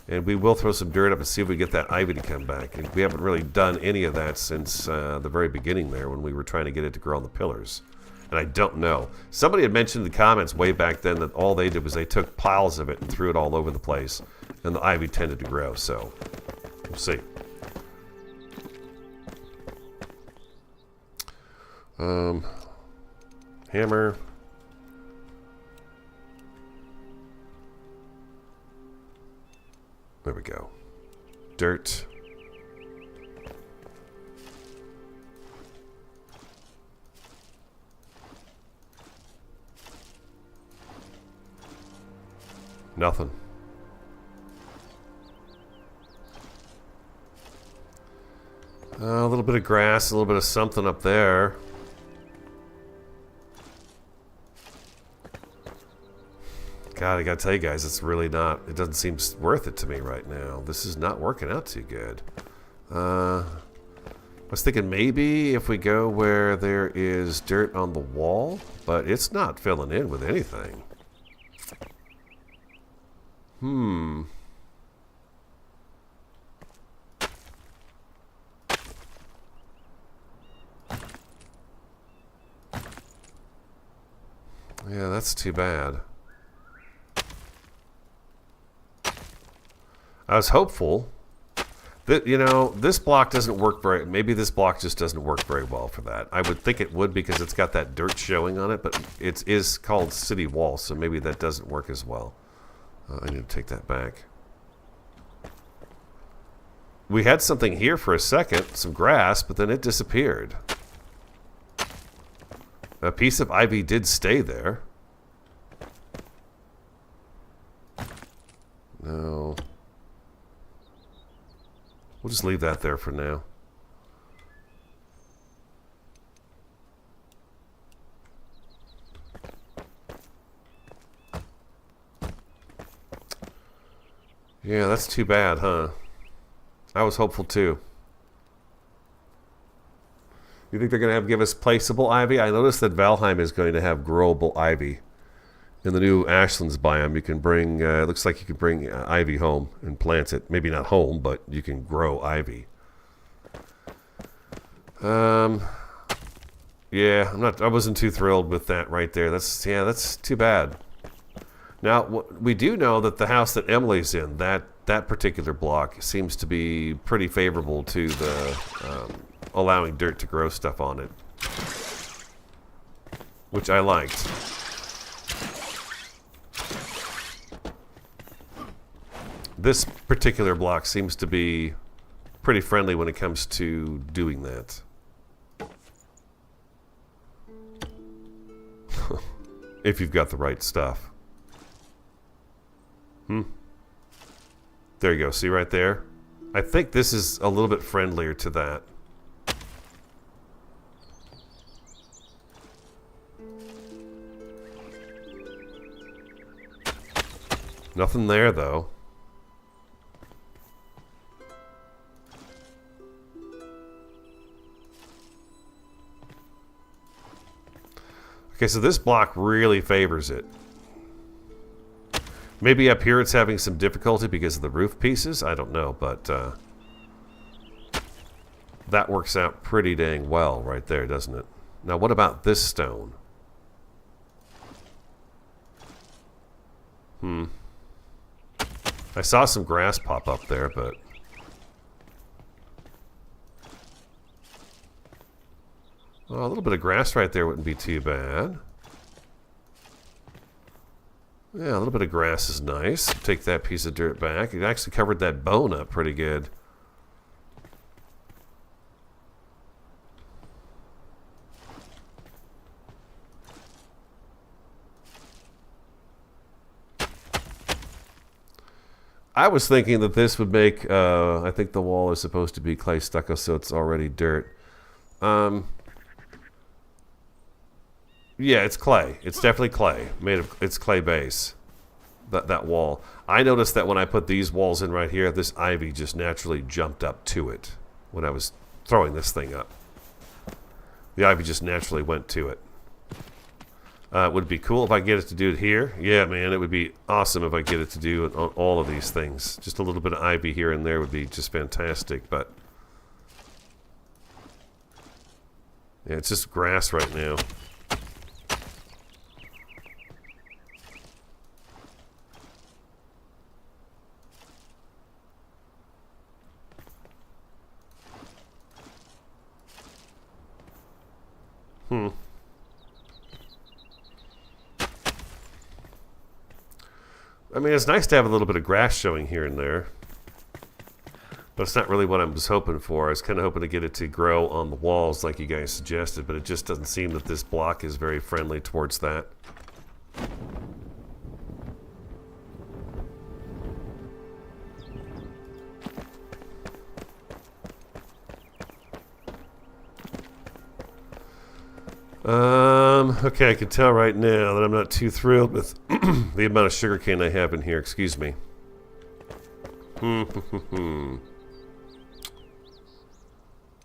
Speaker 1: And we will throw some dirt up and see if we get that ivy to come back. And we haven't really done any of that since the very beginning there when we were trying to get it to grow on the pillars. And I don't know. Somebody had mentioned in the comments way back then that all they did was they took piles of it and threw it all over the place. And the ivy tended to grow, so we'll see. Hammer. There we go. Dirt. Nothing. A little bit of grass, a little bit of something up there. God, I gotta tell you guys, it's really not, it doesn't seem worth it to me right now. This is not working out too good. I was thinking maybe if we go where there is dirt on the wall, but it's not filling in with anything. Yeah, that's too bad. I was hopeful that, this block doesn't work very... Maybe this block just doesn't work very well for that. I would think it would because it's got that dirt showing on it, but it is called City Wall, so maybe that doesn't work as well. I need to take that back. We had something here for a second, some grass, but then it disappeared. A piece of ivy did stay there. No... We'll just leave that there for now. Yeah, that's too bad, huh? I was hopeful too. You think they're going to give us placeable ivy? I noticed that Valheim is going to have growable ivy. In the new Ashlands biome, you can bring, it looks like you can bring ivy home and plant it. Maybe not home, but you can grow ivy. Yeah, I wasn't too thrilled with that right there. That's too bad. Now, we do know that the house that Emily's in, that particular block, seems to be pretty favorable to the allowing dirt to grow stuff on it. Which I liked. This particular block seems to be pretty friendly when it comes to doing that. If you've got the right stuff. There you go. See right there? I think this is a little bit friendlier to that. Nothing there, though. Okay, so this block really favors it. Maybe up here it's having some difficulty because of the roof pieces. I don't know, but that works out pretty dang well right there, doesn't it? Now, what about this stone? I saw some grass pop up there, but... well, a little bit of grass right there wouldn't be too bad. Yeah, a little bit of grass is nice. Take that piece of dirt back. It actually covered that bone up pretty good. I was thinking that this would make, I think the wall is supposed to be clay stucco, so it's already dirt. Yeah, it's clay. It's definitely clay. It's clay base. That wall. I noticed that when I put these walls in right here, this ivy just naturally jumped up to it when I was throwing this thing up. The ivy just naturally went to it. Would it be cool if I get it to do it here? Yeah, man, it would be awesome if I get it to do it on all of these things. Just a little bit of ivy here and there would be just fantastic, but... yeah, it's just grass right now. I mean, it's nice to have a little bit of grass showing here and there. But it's not really what I was hoping for. I was kind of hoping to get it to grow on the walls like you guys suggested, but it just doesn't seem that this block is very friendly towards that. Okay, I can tell right now that I'm not too thrilled with the amount of sugarcane I have in here. Excuse me.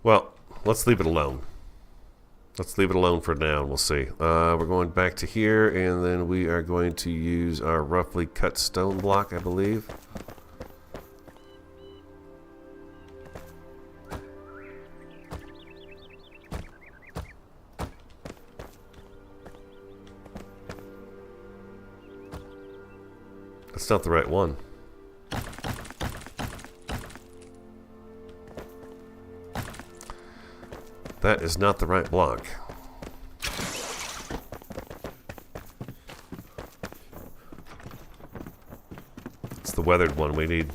Speaker 1: Well, let's leave it alone. Let's leave it alone for now, and we'll see. We're going back to here, and then we are going to use our roughly cut stone block, I believe. That's not the right one. That is not the right block. It's the weathered one we need.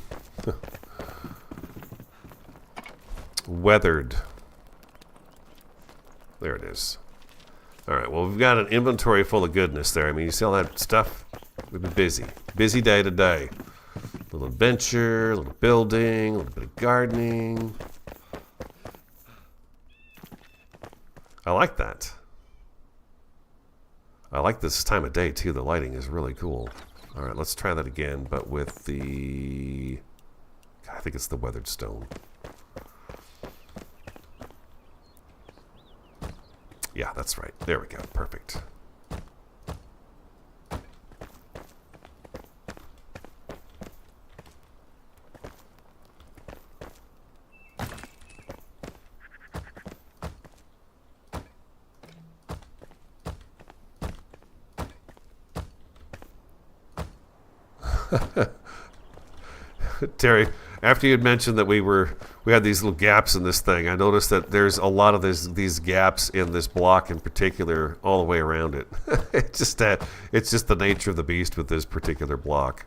Speaker 1: Weathered. There it is. Alright, well, we've got an inventory full of goodness there. I mean, you see all that stuff? We've been busy. Busy day to day. A little adventure, a little building, a little bit of gardening. I like that. I like this time of day, too. The lighting is really cool. All right, let's try that again, but with the... I think it's the weathered stone. Yeah, that's right. There we go. Perfect. Terry, after you had mentioned that we had these little gaps in this thing, I noticed that there's a lot of these gaps in this block in particular all the way around it. It's just the nature of the beast with this particular block.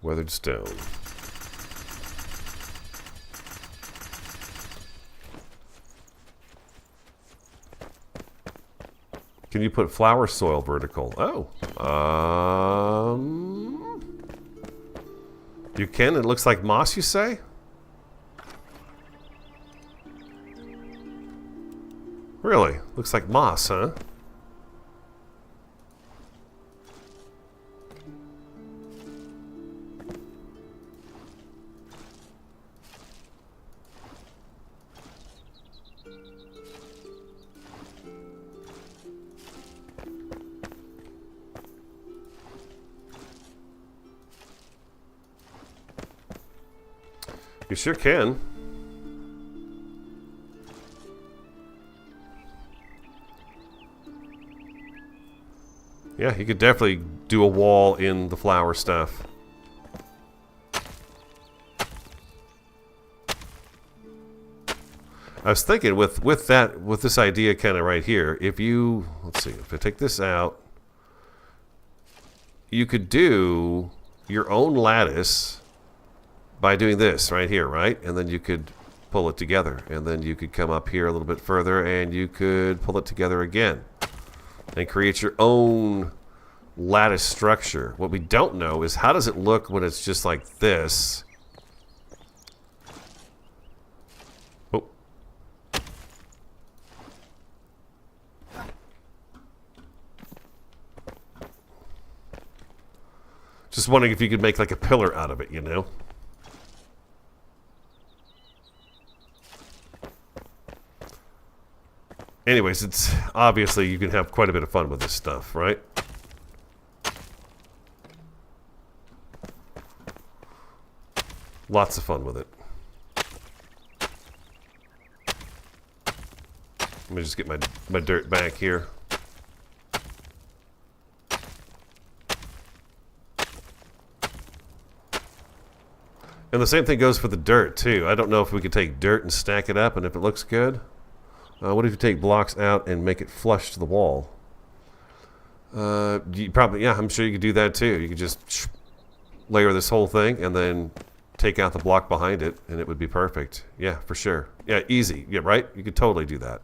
Speaker 1: Weathered stone. Can you put flower soil vertical? Oh. You can? It looks like moss, you say? Really? Looks like moss, huh? You sure can. Yeah, you could definitely do a wall in the flower stuff. I was thinking with this idea kind of right here, if you, let's see, if I take this out, you could do your own lattice by doing this right here, right? And then you could pull it together. And then you could come up here a little bit further and you could pull it together again. And create your own lattice structure. What we don't know is how does it look when it's just like this? Oh. Just wondering if you could make like a pillar out of it, you know? Anyways, it's obviously you can have quite a bit of fun with this stuff, right? Lots of fun with it. Let me just get my dirt back here. And the same thing goes for the dirt, too. I don't know if we could take dirt and stack it up and if it looks good. What if you take blocks out and make it flush to the wall? You probably, yeah, I'm sure you could do that too. You could just layer this whole thing and then take out the block behind it and it would be perfect. Yeah, for sure. Yeah, easy. Yeah, right? You could totally do that.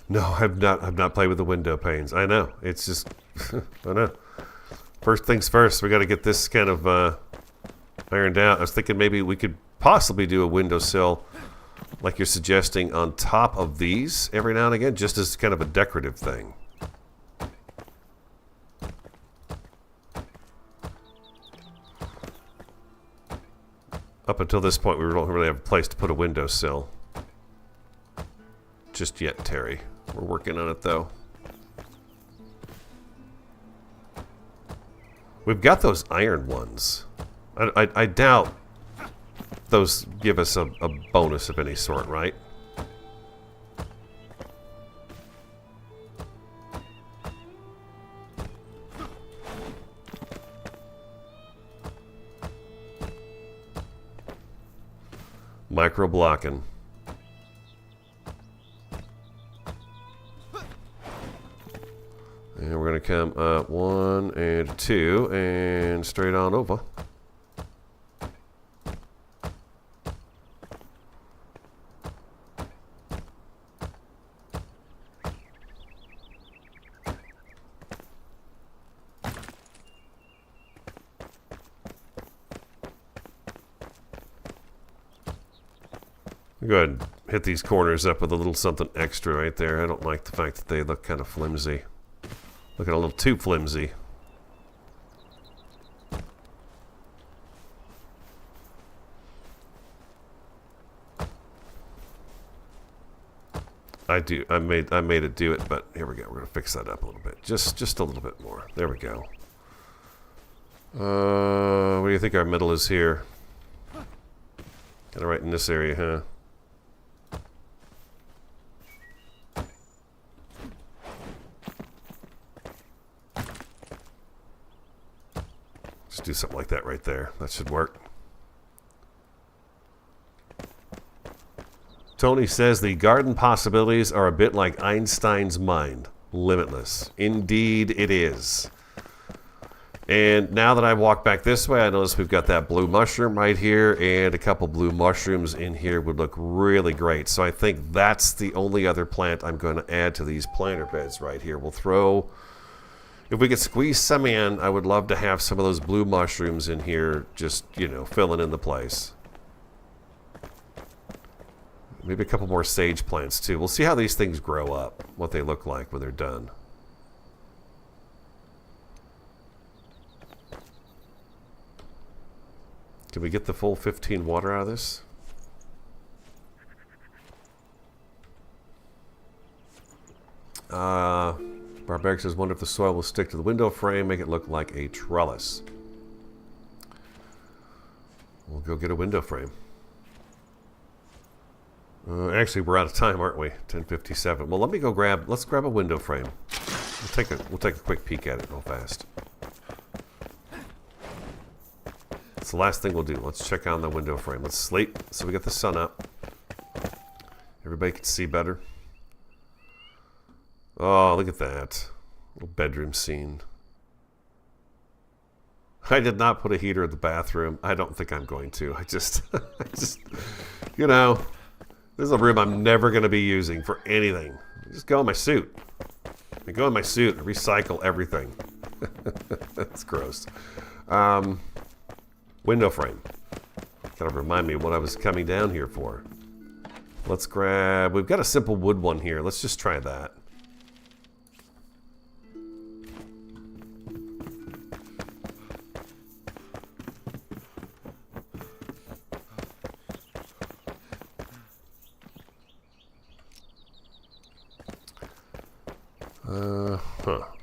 Speaker 1: No, I've not played with the window panes. I know. It's just, I know. First things first, we got to get this kind of ironed out. I was thinking maybe we could possibly do a windowsill like you're suggesting on top of these every now and again, just as kind of a decorative thing. Up until this point, we don't really have a place to put a windowsill. Just yet, Terry. We're working on it, though. We've got those iron ones. I doubt those give us a bonus of any sort, right? Micro blocking. And we're going to come up 1 and 2 and straight on over. Go ahead and hit these corners up with a little something extra right there. I don't like the fact that they look kind of flimsy. Looking a little too flimsy. I made it do it, but here we go. We're gonna fix that up a little bit. Just a little bit more. There we go. What do you think our middle is here? Kind of right in this area, huh? Just do something like that right there. That should work. Tony says the garden possibilities are a bit like Einstein's mind. limitless. Indeed it is. And now that I walk back this way, I notice we've got that blue mushroom right here, and a couple blue mushrooms in here would look really great. So I think that's the only other plant I'm going to add to these planter beds right here. We'll throw, if we could squeeze some in, I would love to have some of those blue mushrooms in here just, you know, filling in the place. Maybe a couple more sage plants too. We'll see how these things grow up, what they look like when they're done. Did we get the full 15 water out of this? Barbaric says, wonder if the soil will stick to the window frame, make it look like a trellis. We'll go get a window frame. Actually, we're out of time, aren't we? 10:57. Well, let me go let's grab a window frame. We'll take a quick peek at it real fast. It's the last thing we'll do. Let's check on the window frame. Let's sleep so we get the sun up. Everybody can see better. Oh, look at that. Little bedroom scene. I did not put a heater in the bathroom. I don't think I'm going to. I just, you know, this is a room I'm never going to be using for anything. Just go in my suit. I go in my suit and recycle everything. That's gross. Window frame. Gotta remind me what I was coming down here for. Let's grab... We've got a simple wood one here. Let's just try that.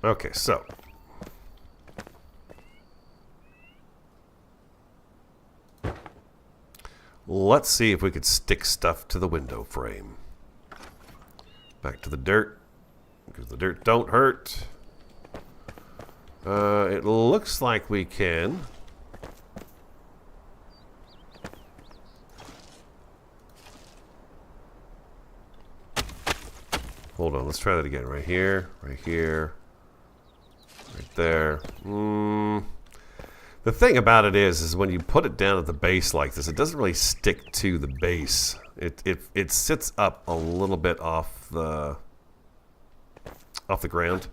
Speaker 1: Okay, so... let's see if we could stick stuff to the window frame. Back to the dirt, because the dirt don't hurt. It looks like we can. Hold on, let's try that again. Right here, right there. The thing about it is when you put it down at the base like this, it doesn't really stick to the base. It sits up a little bit off the ground.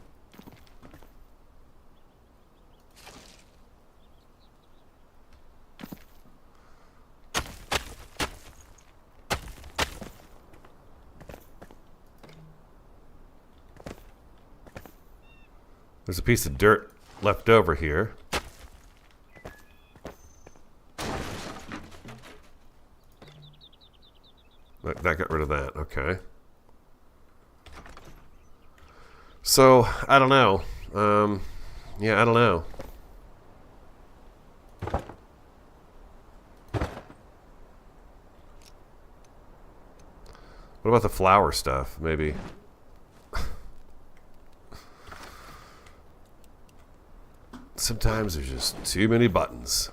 Speaker 1: There's a piece of dirt left over here. That got rid of that. Okay. So, I don't know. Yeah, I don't know. What about the flower stuff? Maybe. Sometimes there's just too many buttons.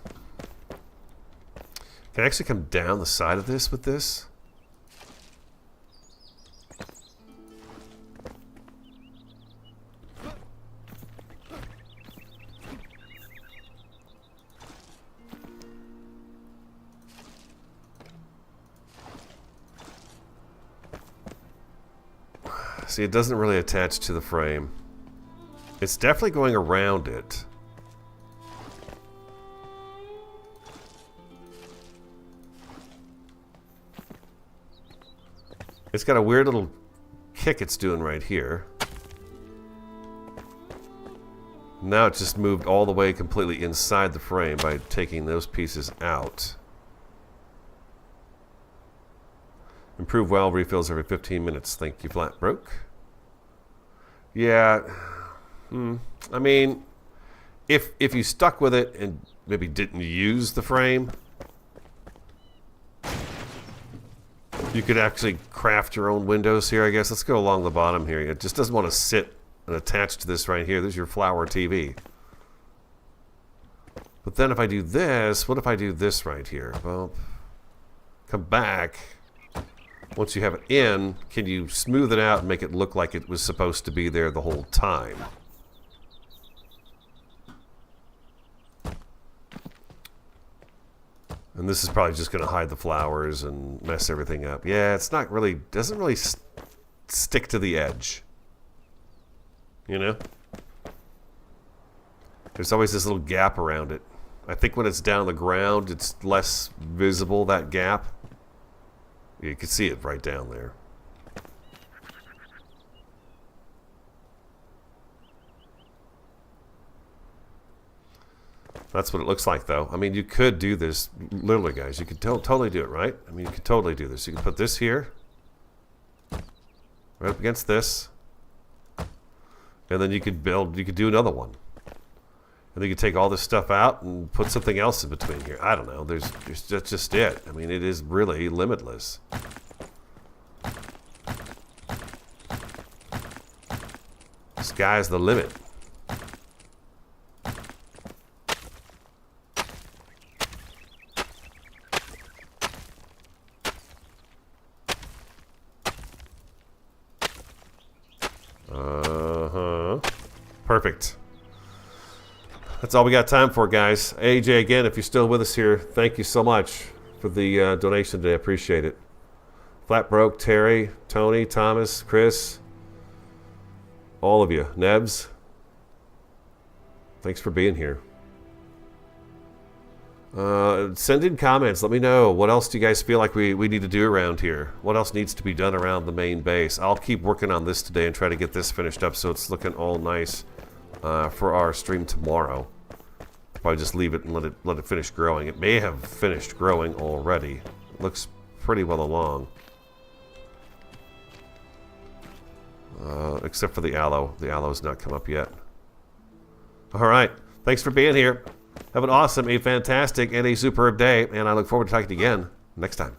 Speaker 1: Can I actually come down the side of this with this? See, it doesn't really attach to the frame. It's definitely going around it. It's got a weird little kick it's doing right here. Now it's just moved all the way completely inside the frame by taking those pieces out. Improve well refills every 15 minutes. Thank you, Flat Broke. Yeah. I mean, if you stuck with it and maybe didn't use the frame, you could actually craft your own windows here, I guess. Let's go along the bottom here. It just doesn't want to sit and attach to this right here. There's your flower TV. But then if I do this, what if I do this right here? Well, come back. once you have it in, can you smooth it out and make it look like it was supposed to be there the whole time? And this is probably just going to hide the flowers and mess everything up. Yeah, it's not really, doesn't really stick to the edge. You know? There's always this little gap around it. I think when it's down the ground, it's less visible, that gap. You can see it right down there. That's what it looks like, though. I mean, you could do this, literally, guys. You could totally do it, right? I mean, you could totally do this. You can put this here, right up against this, and then you could build, you could do another one. And then you could take all this stuff out and put something else in between here. I don't know. That's just it. I mean, it is really limitless. Sky's the limit. Perfect. That's all we got time for, guys. AJ, again, if you're still with us here, thank you so much for the donation today. I appreciate it. Flat Broke, Terry, Tony, Thomas, Chris, all of you. Nebs, thanks for being here. Send in comments. Let me know. What else do you guys feel like we need to do around here? What else needs to be done around the main base? I'll keep working on this today and try to get this finished up so it's looking all nice for our stream tomorrow. Probably just leave it and let it finish growing. It may have finished growing already. It looks pretty well along. Except for the aloe. The aloe's not come up yet. Alright. Thanks for being here. Have an awesome, a fantastic, and a superb day, and I look forward to talking to you again next time.